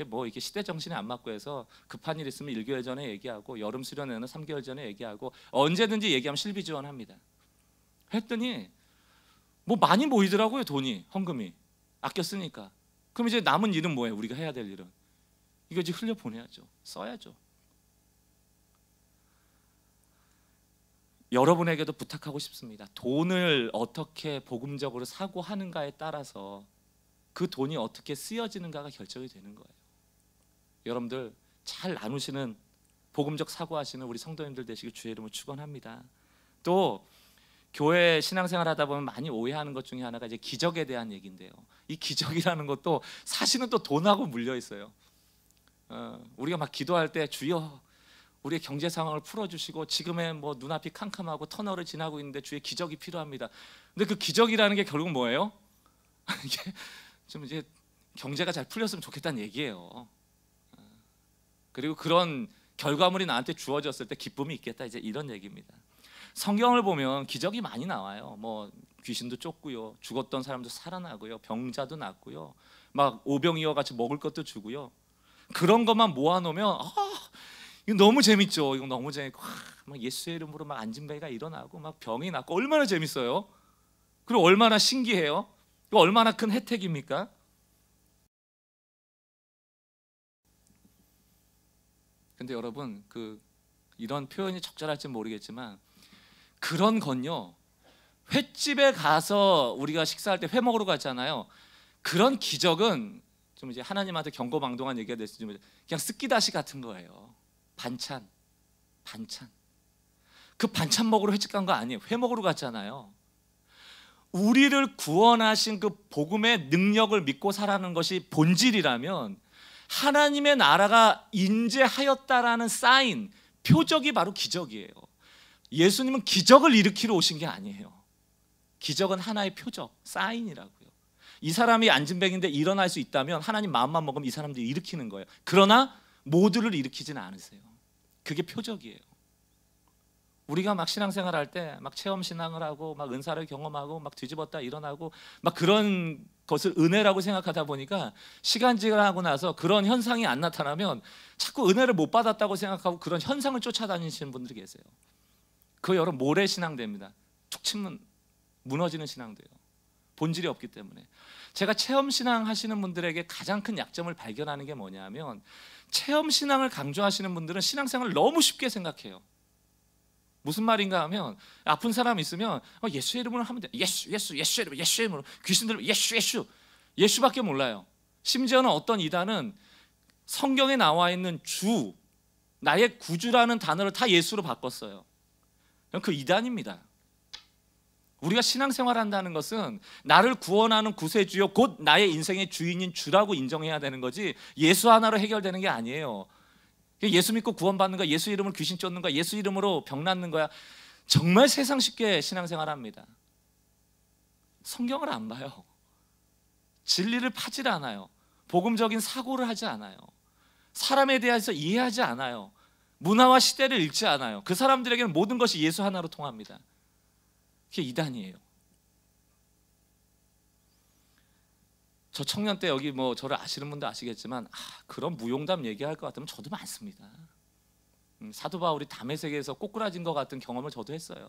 뭐 이렇게 시대 정신에 안 맞고 해서, 급한 일 있으면 1개월 전에 얘기하고 여름 수련회는 3개월 전에 얘기하고 언제든지 얘기하면 실비 지원합니다. 했더니 뭐 많이 모이더라고요. 돈이, 헌금이 아껴 쓰니까. 그럼 이제 남은 일은 뭐예요? 우리가 해야 될 일은 이거 이제 흘려 보내야죠. 써야죠. 여러분에게도 부탁하고 싶습니다. 돈을 어떻게 복음적으로 사고하는가에 따라서 그 돈이 어떻게 쓰여지는가가 결정이 되는 거예요. 여러분들 잘 나누시는, 복음적 사고하시는 우리 성도님들 되시길 주의 이름으로 축원합니다. 또 교회 신앙생활 하다 보면 많이 오해하는 것 중에 하나가 이제 기적에 대한 얘기인데요. 이 기적이라는 것도 사실은 또 돈하고 물려 있어요. 우리가 막 기도할 때 주여 우리의 경제 상황을 풀어주시고, 지금의 뭐 눈앞이 캄캄하고 터널을 지나고 있는데 주의 기적이 필요합니다. 근데 그 기적이라는 게 결국 뭐예요? 이게 좀 이제 경제가 잘 풀렸으면 좋겠다는 얘기예요. 그리고 그런 결과물이 나한테 주어졌을 때 기쁨이 있겠다, 이제 이런 얘기입니다. 성경을 보면 기적이 많이 나와요. 뭐 귀신도 쫓고요, 죽었던 사람도 살아나고요, 병자도 낫고요, 막 오병이어 같이 먹을 것도 주고요. 그런 것만 모아놓으면 이거 너무 재밌죠. 이거 너무 재밌고, 막 예수의 이름으로 막 안진뱅이가 일어나고 막 병이 낫고, 얼마나 재밌어요. 그리고 얼마나 신기해요. 이거 얼마나 큰 혜택입니까? 근데 여러분, 이런 표현이 적절할지 모르겠지만, 그런 건요, 횟집에 가서 우리가 식사할 때 회 먹으러 갔잖아요. 그런 기적은 좀 이제 하나님한테 경고망동한 얘기가 됐으면 그냥 습기다시 같은 거예요. 반찬. 그 반찬 먹으러 횟집 간 거 아니에요. 회 먹으러 갔잖아요. 우리를 구원하신 그 복음의 능력을 믿고 살아가는 것이 본질이라면, 하나님의 나라가 인재하였다라는 사인, 표적이 바로 기적이에요. 예수님은 기적을 일으키러 오신 게 아니에요. 기적은 하나의 표적, 사인이라고요. 이 사람이 안진뱅인데 일어날 수 있다면 하나님 마음만 먹으면 이 사람들이 일으키는 거예요. 그러나 모두를 일으키지는 않으세요. 그게 표적이에요. 우리가 막 신앙생활 할 때 막 체험 신앙을 하고 막 은사를 경험하고 막 뒤집었다 일어나고 막 그런 것을 은혜라고 생각하다 보니까 시간 지나고 나서 그런 현상이 안 나타나면 자꾸 은혜를 못 받았다고 생각하고 그런 현상을 쫓아다니시는 분들이 계세요. 그거 여러분 모래 신앙대입니다. 툭 치면 무너지는 신앙돼요. 본질이 없기 때문에. 제가 체험 신앙 하시는 분들에게 가장 큰 약점을 발견하는 게 뭐냐면, 체험 신앙을 강조하시는 분들은 신앙생활을 너무 쉽게 생각해요. 무슨 말인가 하면, 아픈 사람 있으면 예수의 이름으로 하면 돼. 예수의 이름, 예수의 이름으로. 귀신 들면 예수밖에 몰라요. 심지어는 어떤 이단은 성경에 나와 있는 주, 나의 구주라는 단어를 다 예수로 바꿨어요. 그 이단입니다. 우리가 신앙생활 한다는 것은 나를 구원하는 구세주요 곧 나의 인생의 주인인 주라고 인정해야 되는 거지, 예수 하나로 해결되는 게 아니에요. 예수 믿고 구원받는 거야, 예수 이름으로 귀신 쫓는 거야, 예수 이름으로 병 낫는 거야. 정말 세상 쉽게 신앙생활 합니다. 성경을 안 봐요. 진리를 파질 않아요. 복음적인 사고를 하지 않아요. 사람에 대해서 이해하지 않아요. 문화와 시대를 읽지 않아요. 그 사람들에게는 모든 것이 예수 하나로 통합니다. 그게 이단이에요. 저 청년 때 여기 뭐 저를 아시는 분도 아시겠지만 그런 무용담 얘기할 것 같으면 저도 많습니다. 사도 바울이 담의 세계에서 꼬꾸라진 것 같은 경험을 저도 했어요.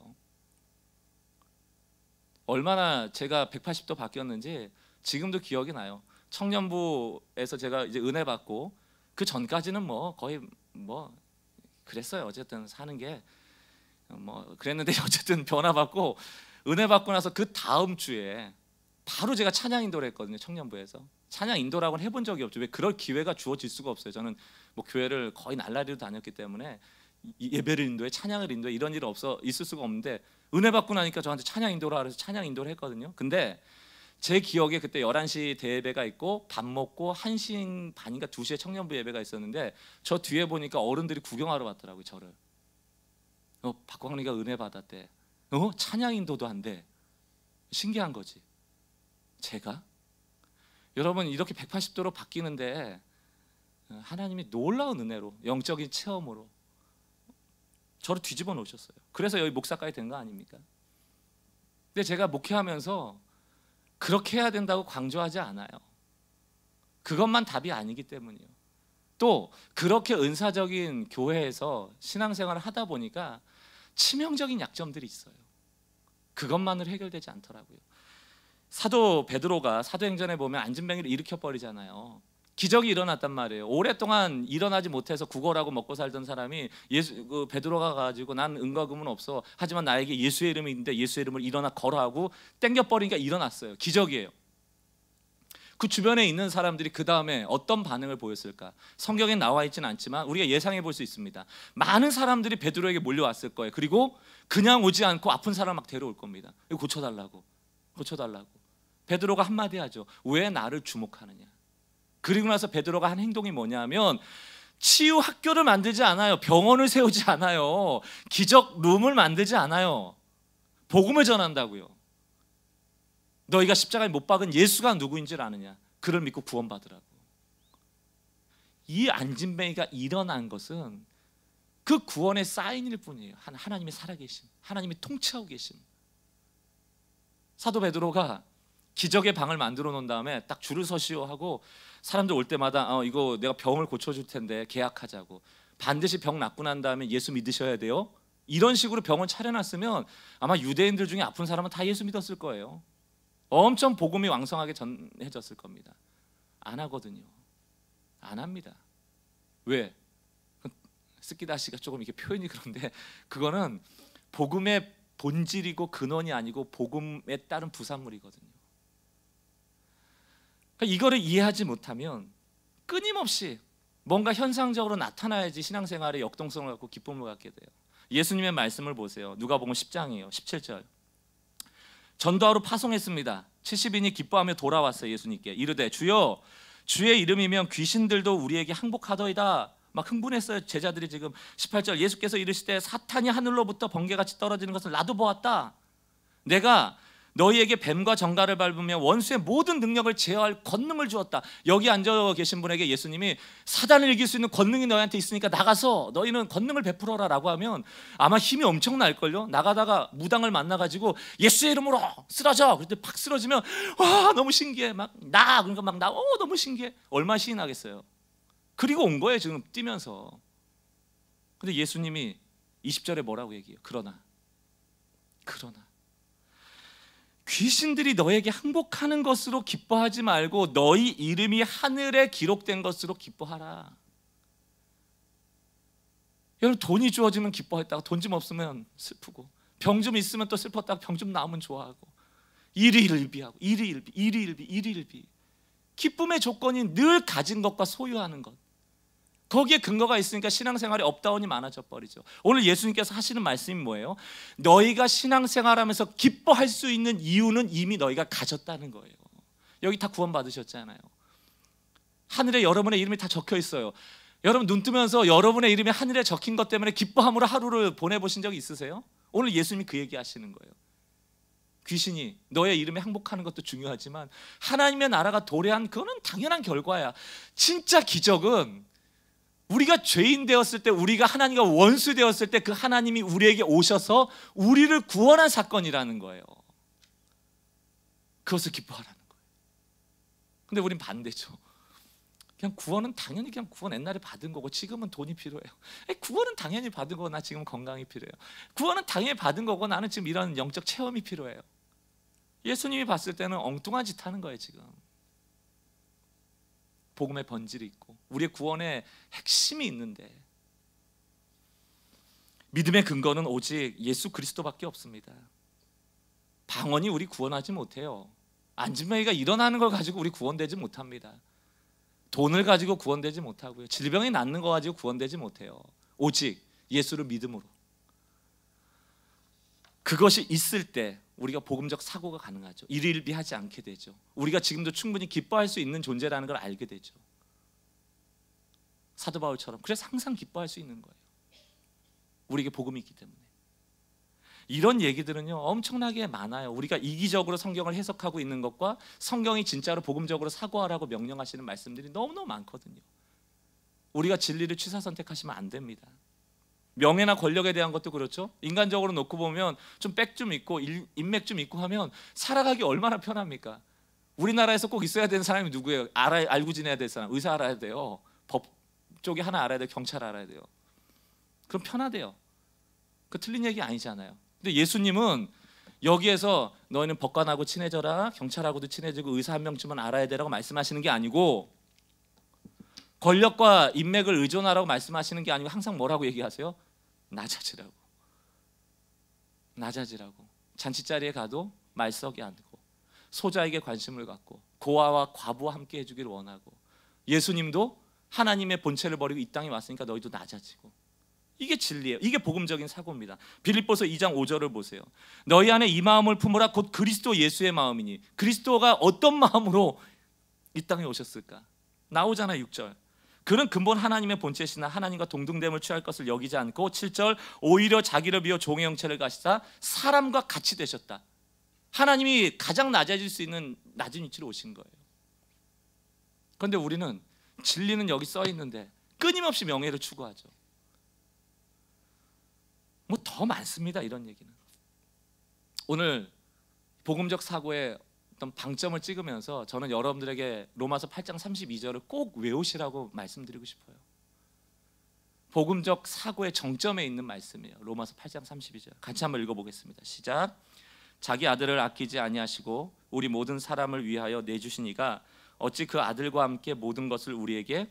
얼마나 제가 180도 바뀌었는지 지금도 기억이 나요. 청년부에서 제가 이제 은혜 받고 그 전까지는 뭐 거의 뭐 그랬어요. 어쨌든 사는 게 뭐 그랬는데 어쨌든 변화받고 은혜 받고 나서 그 다음 주에 바로 제가 찬양 인도를 했거든요. 청년부에서. 찬양 인도라고는 해본 적이 없죠. 왜 그럴 기회가 주어질 수가 없어요. 저는 뭐 교회를 거의 날라리로 다녔기 때문에 예배를 인도해, 찬양을 인도해, 이런 일은 있을 수가 없는데, 은혜 받고 나니까 저한테 찬양 인도라 그래서 찬양 인도를 했거든요. 근데 제 기억에 그때 11시 대예배가 있고 밥 먹고 1시 반인가 2시에 청년부 예배가 있었는데, 저 뒤에 보니까 어른들이 구경하러 왔더라고요. 저를. 박광리가 은혜 받았대. 찬양 인도도 한대. 신기한 거지. 제가? 여러분, 이렇게 180도로 바뀌는데 하나님이 놀라운 은혜로, 영적인 체험으로 저를 뒤집어 놓으셨어요. 그래서 여기 목사까지 된 거 아닙니까? 근데 제가 목회하면서 그렇게 해야 된다고 강조하지 않아요. 그것만 답이 아니기 때문이에요. 또 그렇게 은사적인 교회에서 신앙생활을 하다 보니까 치명적인 약점들이 있어요. 그것만으로 해결되지 않더라고요. 사도 베드로가 사도행전에 보면 안진뱅이를 일으켜버리잖아요. 기적이 일어났단 말이에요. 오랫동안 일어나지 못해서 구걸하고 먹고 살던 사람이 베드로가 가지고 난 은과 금은 없어, 하지만 나에게 예수의 이름이 있는데 예수의 이름을 일어나 걸어하고 땡겨버리니까 일어났어요. 기적이에요. 그 주변에 있는 사람들이 그 다음에 어떤 반응을 보였을까? 성경에 나와 있지는 않지만 우리가 예상해 볼 수 있습니다. 많은 사람들이 베드로에게 몰려왔을 거예요. 그리고 그냥 오지 않고 아픈 사람 막 데려올 겁니다. 이거 고쳐달라고. 베드로가 한마디 하죠. 왜 나를 주목하느냐? 그리고 나서 베드로가 한 행동이 뭐냐면, 치유 학교를 만들지 않아요. 병원을 세우지 않아요. 기적 룸을 만들지 않아요. 복음을 전한다고요. 너희가 십자가에 못 박은 예수가 누구인지를 아느냐? 그를 믿고 구원받으라고. 이 안진뱅이가 일어난 것은 그 구원의 사인일 뿐이에요. 하나님이 살아계심, 하나님이 통치하고 계심. 사도 베드로가 기적의 방을 만들어 놓은 다음에 딱 줄을 서시오 하고 사람들 올 때마다 이거 내가 병을 고쳐줄 텐데 계약하자고, 반드시 병 낫고 난 다음에 예수 믿으셔야 돼요, 이런 식으로 병을 차려놨으면 아마 유대인들 중에 아픈 사람은 다 예수 믿었을 거예요. 엄청 복음이 왕성하게 전해졌을 겁니다. 안 하거든요. 안 합니다. 왜? 스키다시가 조금 이게 표현이 그런데, 그거는 복음의 본질이고 근원이 아니고 복음에 따른 부산물이거든요. 그러니까 이거를 이해하지 못하면 끊임없이 뭔가 현상적으로 나타나야지 신앙생활에 역동성을 갖고 기쁨을 갖게 돼요. 예수님의 말씀을 보세요. 누가복음 10장이에요. 17절. 전도하러 파송했습니다. 70인이 기뻐하며 돌아왔어요. 예수님께 이르되 주여, 주의 이름이면 귀신들도 우리에게 항복하더이다. 막 흥분했어요. 제자들이 지금 18절 예수께서 이르시되 사탄이 하늘로부터 번개같이 떨어지는 것을 나도 보았다. 내가 너희에게 뱀과 정갈을 밟으며 원수의 모든 능력을 제어할 권능을 주었다. 여기 앉아 계신 분에게 예수님이 사단을 이길 수 있는 권능이 너희한테 있으니까 나가서 너희는 권능을 베풀어라 라고 하면 아마 힘이 엄청날걸요. 나가다가 무당을 만나가지고 예수의 이름으로 쓰러져. 그때 팍 쓰러지면 와 너무 신기해. 그러니까 막 나 너무 신기해. 얼마나 신이 나겠어요. 그리고 온 거예요 지금 뛰면서. 근데 예수님이 20절에 뭐라고 얘기해요? 그러나 귀신들이 너에게 항복하는 것으로 기뻐하지 말고 너희 이름이 하늘에 기록된 것으로 기뻐하라. 여러분 돈이 주어지면 기뻐했다가 돈 좀 없으면 슬프고 병 좀 있으면 또 슬펐다가 병 좀 나오면 좋아하고 일희일비하고 일희일비. 기쁨의 조건이 늘 가진 것과 소유하는 것. 거기에 근거가 있으니까 신앙생활에 업다운이 많아져 버리죠. 오늘 예수님께서 하시는 말씀이 뭐예요? 너희가 신앙생활하면서 기뻐할 수 있는 이유는 이미 너희가 가졌다는 거예요. 여기 다 구원받으셨잖아요. 하늘에 여러분의 이름이 다 적혀 있어요. 여러분 눈 뜨면서 여러분의 이름이 하늘에 적힌 것 때문에 기뻐함으로 하루를 보내보신 적이 있으세요? 오늘 예수님이 그 얘기 하시는 거예요. 귀신이 너의 이름에 항복하는 것도 중요하지만 하나님의 나라가 도래한 그거는 당연한 결과야. 진짜 기적은 우리가 죄인 되었을 때, 우리가 하나님과 원수 되었을 때 그 하나님이 우리에게 오셔서 우리를 구원한 사건이라는 거예요. 그것을 기뻐하라는 거예요. 근데 우린 반대죠. 그냥 구원은 당연히 그냥 구원 옛날에 받은 거고 지금은 돈이 필요해요. 구원은 당연히 받은 거고 나 지금 건강이 필요해요. 구원은 당연히 받은 거고 나는 지금 이런 영적 체험이 필요해요. 예수님이 봤을 때는 엉뚱한 짓 하는 거예요 지금. 복음의 본질이 있고 우리의 구원의 핵심이 있는데 믿음의 근거는 오직 예수 그리스도밖에 없습니다. 방언이 우리 구원하지 못해요. 안진뱅이가 일어나는 걸 가지고 우리 구원되지 못합니다. 돈을 가지고 구원되지 못하고요. 질병이 낫는 거 가지고 구원되지 못해요. 오직 예수를 믿음으로. 그것이 있을 때 우리가 복음적 사고가 가능하죠. 일희일비하지 않게 되죠. 우리가 지금도 충분히 기뻐할 수 있는 존재라는 걸 알게 되죠. 사도 바울처럼. 그래서 항상 기뻐할 수 있는 거예요. 우리에게 복음이 있기 때문에. 이런 얘기들은요 엄청나게 많아요. 우리가 이기적으로 성경을 해석하고 있는 것과 성경이 진짜로 복음적으로 사고하라고 명령하시는 말씀들이 너무너무 많거든요. 우리가 진리를 취사 선택하시면 안 됩니다. 명예나 권력에 대한 것도 그렇죠. 인간적으로 놓고 보면 좀 백 좀 있고 인맥 좀 있고 하면 살아가기 얼마나 편합니까? 우리나라에서 꼭 있어야 되는 사람이 누구예요? 알고 지내야 될 사람. 의사 알아야 돼요. 법 쪽에 하나 알아야 돼요. 경찰 알아야 돼요. 그럼 편하대요. 그 틀린 얘기 아니잖아요. 근데 예수님은 여기에서 너희는 법관하고 친해져라, 경찰하고도 친해지고 의사 한 명쯤은 알아야 되라고 말씀하시는 게 아니고 권력과 인맥을 의존하라고 말씀하시는 게 아니고 항상 뭐라고 얘기하세요? 낮아지라고. 잔치자리에 가도 말석에 앉고 소자에게 관심을 갖고 고아와 과부와 함께 해주기를 원하고 예수님도 하나님의 본체를 버리고 이 땅에 왔으니까 너희도 낮아지고. 이게 진리예요. 이게 복음적인 사고입니다. 빌립보서 2장 5절을 보세요. 너희 안에 이 마음을 품으라 곧 그리스도 예수의 마음이니. 그리스도가 어떤 마음으로 이 땅에 오셨을까? 나오잖아요 6절. 그는 근본 하나님의 본체시나 하나님과 동등됨을 취할 것을 여기지 않고 7절 오히려 자기를 비워 종의 형체를 가시사 사람과 같이 되셨다. 하나님이 가장 낮아질 수 있는 낮은 위치로 오신 거예요. 그런데 우리는 진리는 여기 써 있는데 끊임없이 명예를 추구하죠. 뭐 더 많습니다. 이런 얘기는. 오늘 복음적 사고의 어떤 방점을 찍으면서 저는 여러분들에게 로마서 8장 32절을 꼭 외우시라고 말씀드리고 싶어요. 복음적 사고의 정점에 있는 말씀이에요. 로마서 8장 32절 같이 한번 읽어보겠습니다. 시작. 자기 아들을 아끼지 아니하시고 우리 모든 사람을 위하여 내주시니가 어찌 그 아들과 함께 모든 것을 우리에게.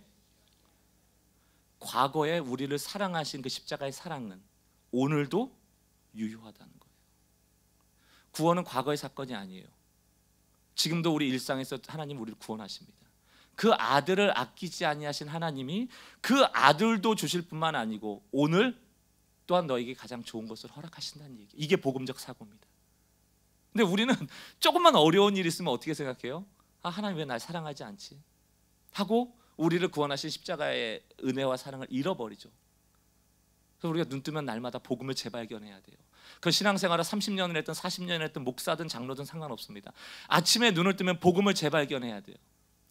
과거에 우리를 사랑하신 그 십자가의 사랑은 오늘도 유효하다는 거예요. 구원은 과거의 사건이 아니에요. 지금도 우리 일상에서 하나님 우리를 구원하십니다. 그 아들을 아끼지 아니하신 하나님이 그 아들도 주실 뿐만 아니고 오늘 또한 너에게 가장 좋은 것을 허락하신다는 얘기. 이게 복음적 사고입니다. 근데 우리는 조금만 어려운 일이 있으면 어떻게 생각해요? 아, 하나님 왜 날 사랑하지 않지? 하고 우리를 구원하신 십자가의 은혜와 사랑을 잃어버리죠. 그래서 우리가 눈 뜨면 날마다 복음을 재발견해야 돼요. 그 신앙생활을 30년을 했든 40년을 했든 목사든 장로든 상관없습니다. 아침에 눈을 뜨면 복음을 재발견해야 돼요.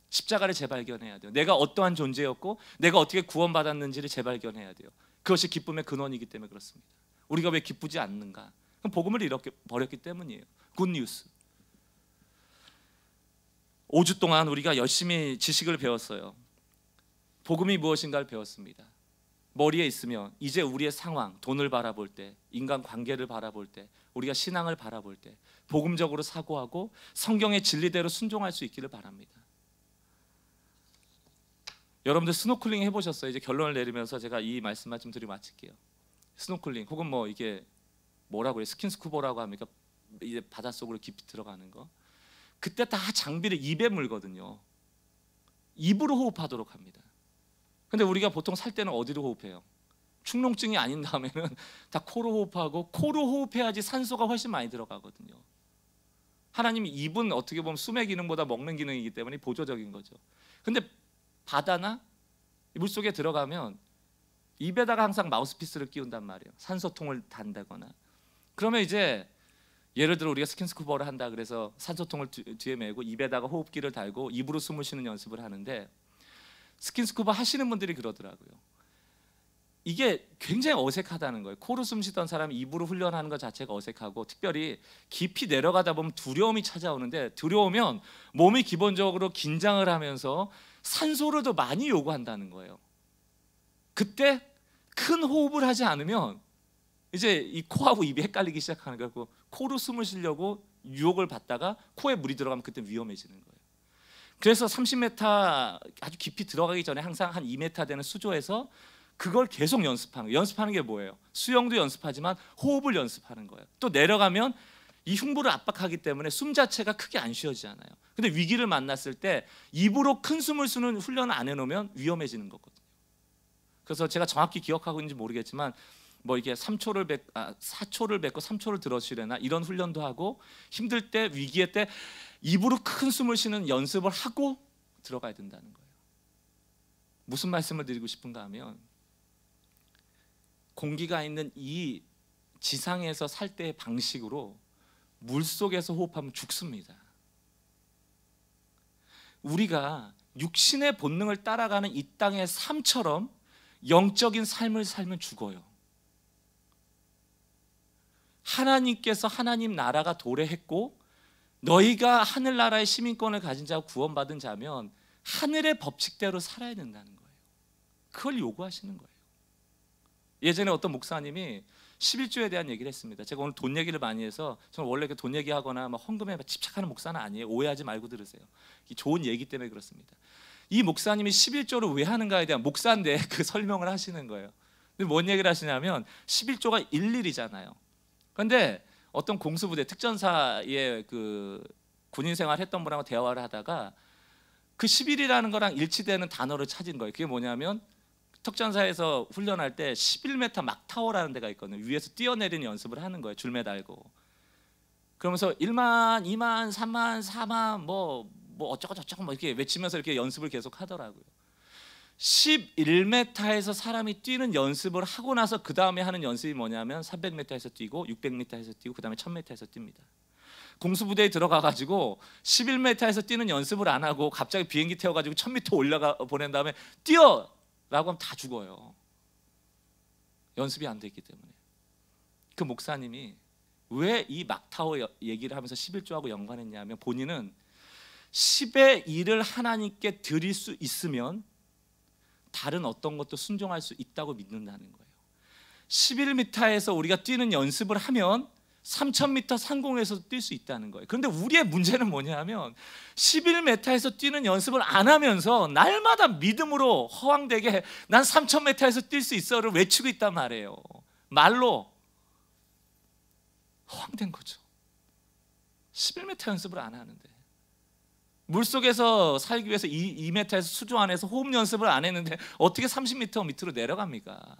십자가를 재발견해야 돼요. 내가 어떠한 존재였고 내가 어떻게 구원받았는지를 재발견해야 돼요. 그것이 기쁨의 근원이기 때문에 그렇습니다. 우리가 왜 기쁘지 않는가? 그럼 복음을 잃어버렸기 때문이에요. 굿뉴스. 5주 동안 우리가 열심히 지식을 배웠어요. 복음이 무엇인가를 배웠습니다. 머리에 있으면 이제 우리의 상황, 돈을 바라볼 때, 인간 관계를 바라볼 때, 우리가 신앙을 바라볼 때 복음적으로 사고하고 성경의 진리대로 순종할 수 있기를 바랍니다. 여러분들 스노클링 해보셨어요? 이제 결론을 내리면서 제가 이 말씀만 좀 드리고 마칠게요. 스노클링 혹은 뭐 이게 뭐라고 해요? 스킨스쿠버라고 합니까? 이제 바닷속으로 깊이 들어가는 거. 그때 다 장비를 입에 물거든요. 입으로 호흡하도록 합니다. 근데 우리가 보통 살 때는 어디로 호흡해요? 축농증이 아닌 다음에는 다 코로 호흡하고, 코로 호흡해야지 산소가 훨씬 많이 들어가거든요. 하나님이 입은 어떻게 보면 숨의 기능보다 먹는 기능이기 때문에 보조적인 거죠. 근데 바다나 물속에 들어가면 입에다가 항상 마우스피스를 끼운단 말이에요. 산소통을 단다거나. 그러면 이제 예를 들어 우리가 스킨스쿠버를 한다 그래서 산소통을 뒤에 메고 입에다가 호흡기를 달고 입으로 숨을 쉬는 연습을 하는데, 스킨스쿠버 하시는 분들이 그러더라고요. 이게 굉장히 어색하다는 거예요. 코로 숨 쉬던 사람이 입으로 훈련하는 것 자체가 어색하고, 특별히 깊이 내려가다 보면 두려움이 찾아오는데, 두려우면 몸이 기본적으로 긴장을 하면서 산소를 더 많이 요구한다는 거예요. 그때 큰 호흡을 하지 않으면 이제 이 코하고 입이 헷갈리기 시작하는 거고, 코로 숨을 쉬려고 유혹을 받다가 코에 물이 들어가면 그때 위험해지는 거예요. 그래서 30m 아주 깊이 들어가기 전에 항상 한 2m 되는 수조에서 그걸 계속 연습하는 거예요. 연습하는 게 뭐예요? 수영도 연습하지만 호흡을 연습하는 거예요. 또 내려가면 이 흉부를 압박하기 때문에 숨 자체가 크게 안 쉬어지잖아요. 근데 위기를 만났을 때 입으로 큰 숨을 쉬는 훈련을 안 해놓으면 위험해지는 거거든요. 그래서 제가 정확히 기억하고 있는지 모르겠지만 뭐 이게 4초를 뱉고 3초를 들어쉬려나 이런 훈련도 하고, 힘들 때 위기의 때 입으로 큰 숨을 쉬는 연습을 하고 들어가야 된다는 거예요. 무슨 말씀을 드리고 싶은가 하면, 공기가 있는 이 지상에서 살 때의 방식으로 물속에서 호흡하면 죽습니다. 우리가 육신의 본능을 따라가는 이 땅의 삶처럼 영적인 삶을 살면 죽어요. 하나님께서 하나님 나라가 도래했고 너희가 하늘나라의 시민권을 가진 자고 구원받은 자면 하늘의 법칙대로 살아야 된다는 거예요. 그걸 요구하시는 거예요. 예전에 어떤 목사님이 11조에 대한 얘기를 했습니다. 제가 오늘 돈 얘기를 많이 해서, 저는 원래 돈 얘기하거나 막 헌금에 집착하는 목사는 아니에요. 오해하지 말고 들으세요. 좋은 얘기 때문에 그렇습니다. 이 목사님이 11조를 왜 하는가에 대한, 목사인데 그 설명을 하시는 거예요. 근데 뭔 얘기를 하시냐면 11조가 일일이잖아요. 그런데 어떤 공수부대 특전사의 그 군인 생활 했던 분하고 대화를 하다가 그 11이라는 거랑 일치되는 단어를 찾은 거예요. 그게 뭐냐면, 특전사에서 훈련할 때 11m 막타워라는 데가 있거든요. 위에서 뛰어내리는 연습을 하는 거예요. 줄 매달고. 그러면서 1만, 2만, 3만, 4만 뭐 어쩌고 저쩌고 뭐 이렇게 외치면서 이렇게 연습을 계속 하더라고요. 11m에서 사람이 뛰는 연습을 하고 나서 그 다음에 하는 연습이 뭐냐면 300m에서 뛰고 600m에서 뛰고 그 다음에 1000m에서 뜁니다. 공수부대에 들어가가지고 11m에서 뛰는 연습을 안 하고 갑자기 비행기 태워가지고 1000m 올라가 보낸 다음에 뛰어! 라고 하면 다 죽어요. 연습이 안 됐기 때문에. 그 목사님이 왜 이 막타워 얘기를 하면서 11조하고 연관했냐면, 본인은 10의 1을 하나님께 드릴 수 있으면 다른 어떤 것도 순종할 수 있다고 믿는다는 거예요. 11m에서 우리가 뛰는 연습을 하면 3000m 상공에서도 뛸 수 있다는 거예요. 그런데 우리의 문제는 뭐냐면 11m에서 뛰는 연습을 안 하면서 날마다 믿음으로 허황되게 난 3000m에서 뛸 수 있어를 외치고 있단 말이에요. 말로. 허황된 거죠. 11m 연습을 안 하는데, 물속에서 살기 위해서 2m에서 수조 안에서 호흡 연습을 안 했는데 어떻게 30m 밑으로 내려갑니까?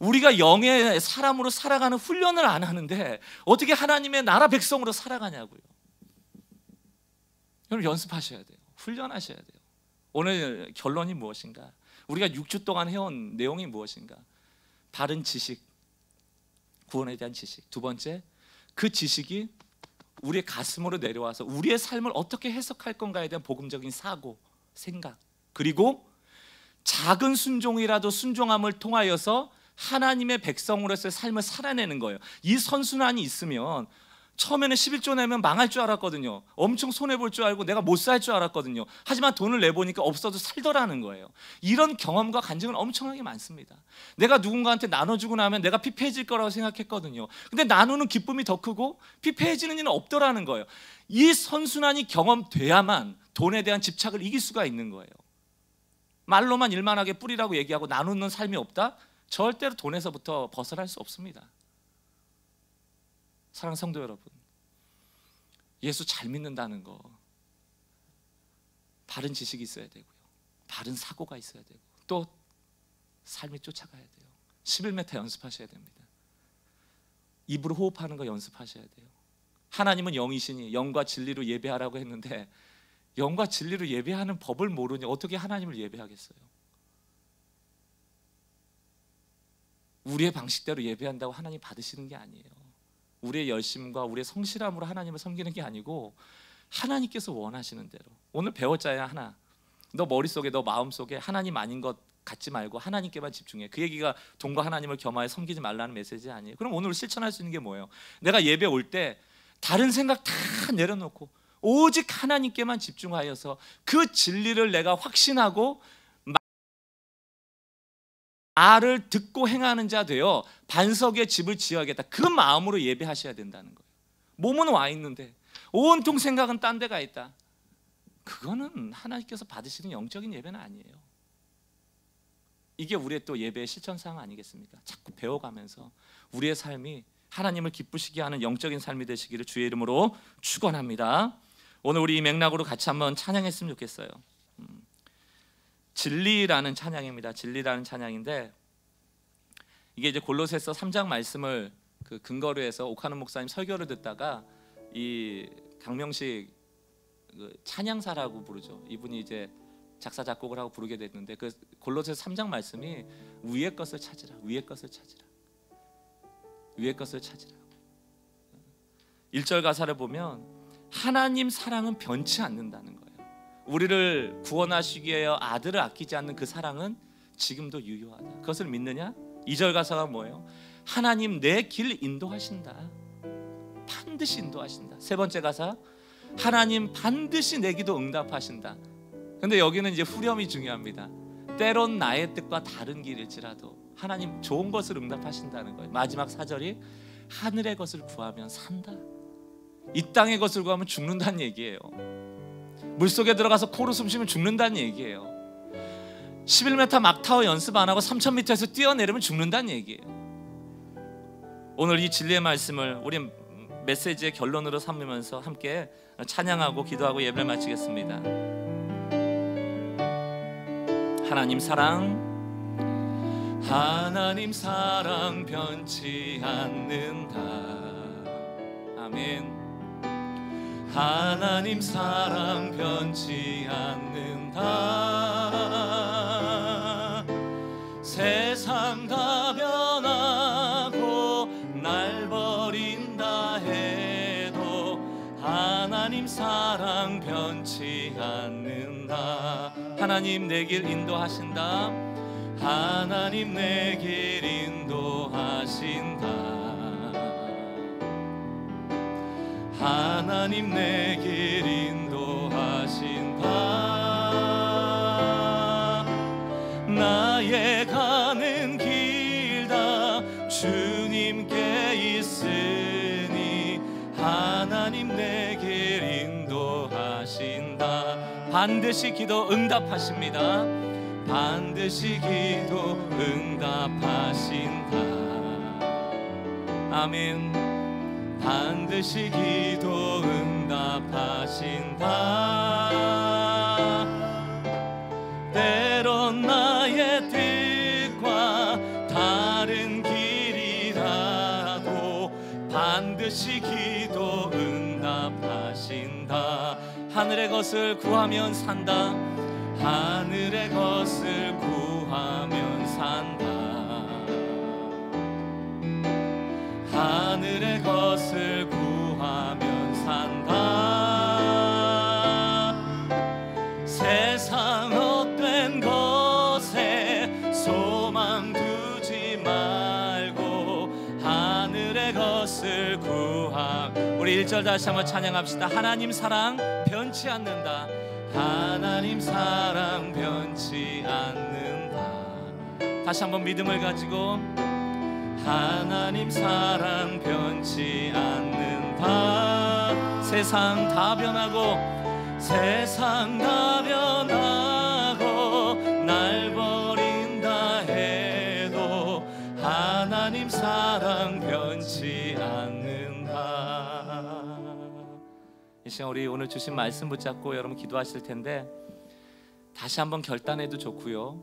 우리가 영의 사람으로 살아가는 훈련을 안 하는데 어떻게 하나님의 나라 백성으로 살아가냐고요. 여러분 연습하셔야 돼요. 훈련하셔야 돼요. 오늘 결론이 무엇인가? 우리가 6주 동안 해온 내용이 무엇인가? 바른 지식, 구원에 대한 지식. 두 번째, 그 지식이 우리의 가슴으로 내려와서 우리의 삶을 어떻게 해석할 건가에 대한 복음적인 사고, 생각. 그리고 작은 순종이라도 순종함을 통하여서 하나님의 백성으로서의 삶을 살아내는 거예요. 이 선순환이 있으면, 처음에는 11조 내면 망할 줄 알았거든요. 엄청 손해볼 줄 알고 내가 못 살 줄 알았거든요. 하지만 돈을 내보니까 없어도 살더라는 거예요. 이런 경험과 간증은 엄청나게 많습니다. 내가 누군가한테 나눠주고 나면 내가 피폐해질 거라고 생각했거든요. 근데 나누는 기쁨이 더 크고 피폐해지는 일은 없더라는 거예요. 이 선순환이 경험돼야만 돈에 대한 집착을 이길 수가 있는 거예요. 말로만 일만하게 뿌리라고 얘기하고 나누는 삶이 없다? 절대로 돈에서부터 벗어날 수 없습니다. 사랑하는 성도 여러분, 예수 잘 믿는다는 거, 바른 지식이 있어야 되고요, 바른 사고가 있어야 되고, 또 삶이 쫓아가야 돼요. 11m 연습하셔야 됩니다. 입으로 호흡하는 거 연습하셔야 돼요. 하나님은 영이시니 영과 진리로 예배하라고 했는데, 영과 진리로 예배하는 법을 모르니 어떻게 하나님을 예배하겠어요? 우리의 방식대로 예배한다고 하나님 받으시는 게 아니에요. 우리의 열심과 우리의 성실함으로 하나님을 섬기는 게 아니고 하나님께서 원하시는 대로. 오늘 배웠잖아요. 하나, 너 머릿속에, 너 마음속에 하나님 아닌 것 갖지 말고 하나님께만 집중해. 그 얘기가 돈과 하나님을 겸하여 섬기지 말라는 메시지 아니에요. 그럼 오늘 실천할 수 있는 게 뭐예요? 내가 예배 올 때 다른 생각 다 내려놓고 오직 하나님께만 집중하여서 그 진리를 내가 확신하고 말을 듣고 행하는 자 되어 반석에 집을 지어야겠다. 그 마음으로 예배하셔야 된다는 거예요. 몸은 와 있는데 온통 생각은 딴 데가 있다. 그거는 하나님께서 받으시는 영적인 예배는 아니에요. 이게 우리의 또 예배의 실천사항 아니겠습니까? 자꾸 배워가면서 우리의 삶이 하나님을 기쁘시게 하는 영적인 삶이 되시기를 주의 이름으로 축원합니다. 오늘 우리 이 맥락으로 같이 한번 찬양했으면 좋겠어요. 진리라는 찬양입니다. 진리라는 찬양인데, 이게 이제 골로새서 3장 말씀을 그 근거로 해서 옥하는 목사님 설교를 듣다가 이 강명식 그 찬양사라고 부르죠. 이분이 이제 작사 작곡을 하고 부르게 됐는데, 그 골로새서 3장 말씀이 위의 것을 찾으라, 위의 것을 찾으라, 위의 것을 찾으라. 1절 가사를 보면 하나님 사랑은 변치 않는다는 거예요. 우리를 구원하시기 위하여 아들을 아끼지 않는 그 사랑은 지금도 유효하다. 그것을 믿느냐? 2절 가사가 뭐예요? 하나님 내 길 인도하신다. 반드시 인도하신다. 세 번째 가사, 하나님 반드시 내 기도 응답하신다. 근데 여기는 이제 후렴이 중요합니다. 때론 나의 뜻과 다른 길일지라도 하나님 좋은 것을 응답하신다는 거예요. 마지막 4절이 하늘의 것을 구하면 산다. 이 땅의 것을 구하면 죽는다는 얘기예요. 물속에 들어가서 코로 숨쉬면 죽는다는 얘기예요. 11m 막타워 연습 안 하고 3000m에서 뛰어내리면 죽는다는 얘기예요. 오늘 이 진리의 말씀을 우리 메시지의 결론으로 삼으면서 함께 찬양하고 기도하고 예배를 마치겠습니다. 하나님 사랑, 하나님 사랑 변치 않는다. 아멘. 하나님 사랑 변치 않는다. 세상 다 변하고 날 버린다 해도 하나님 사랑 변치 않는다. 하나님 내 길 인도하신다. 하나님 내 길 인도하신다. 하나님 내 길 인도하신다. 나의 가는 길 다 주님께 있으니 하나님 내 길 인도하신다. 반드시 기도 응답하십니다. 반드시 기도 응답하신다. 아멘. 반드시 기도 응답하신다. 때론 나의 뜻과 다른 길이라도 반드시 기도 응답하신다. 하늘의 것을 구하면 산다. 하늘의 것을 구하면 산다. 하늘의 것을 구하면 산다. 세상 헛된 것에 소망 두지 말고 하늘의 것을 우리 1절 다시 한번 찬양합시다. 하나님 사랑 변치 않는다. 하나님 사랑 변치 않는다. 다시 한번 믿음을 가지고 하나님 사랑 변치 않는다. 세상 다 변하고 세상 다 변하고 날 버린다 해도 하나님 사랑 변치 않는다. 이 시간 우리 오늘 주신 말씀 붙잡고 여러분 기도하실 텐데 다시 한번 결단해도 좋고요,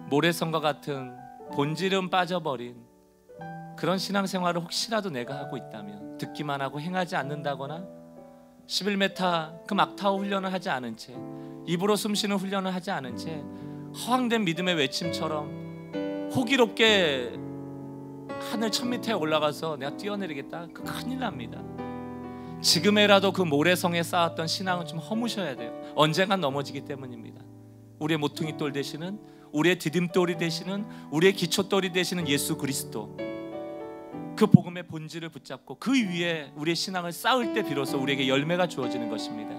모래성과 같은 본질은 빠져버린 그런 신앙생활을 혹시라도 내가 하고 있다면, 듣기만 하고 행하지 않는다거나 11m 그 막타오 훈련을 하지 않은 채, 입으로 숨쉬는 훈련을 하지 않은 채 허황된 믿음의 외침처럼 호기롭게 하늘 1000m에 올라가서 내가 뛰어내리겠다, 그 큰일 납니다. 지금에라도 그 모래성에 쌓았던 신앙은 좀 허무셔야 돼요. 언젠간 넘어지기 때문입니다. 우리의 모퉁이 돌 되시는, 우리의 디딤돌이 되시는, 우리의 기초돌이 되시는 예수 그리스도, 그 복음의 본질을 붙잡고 그 위에 우리의 신앙을 쌓을 때 비로소 우리에게 열매가 주어지는 것입니다.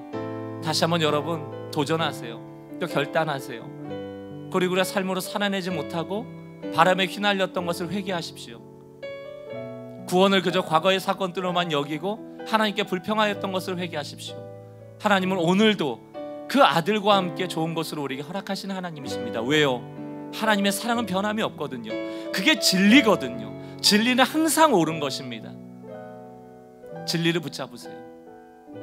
다시 한번 여러분 도전하세요. 또 결단하세요. 그리고 우리가 삶으로 살아내지 못하고 바람에 휘날렸던 것을 회개하십시오. 구원을 그저 과거의 사건들로만 여기고 하나님께 불평하였던 것을 회개하십시오. 하나님은 오늘도 그 아들과 함께 좋은 것으로 우리에게 허락하시는 하나님이십니다. 왜요? 하나님의 사랑은 변함이 없거든요. 그게 진리거든요. 진리는 항상 옳은 것입니다. 진리를 붙잡으세요.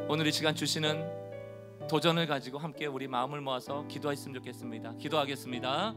오늘 이 시간 주시는 도전을 가지고 함께 우리 마음을 모아서 기도했으면 좋겠습니다. 기도하겠습니다.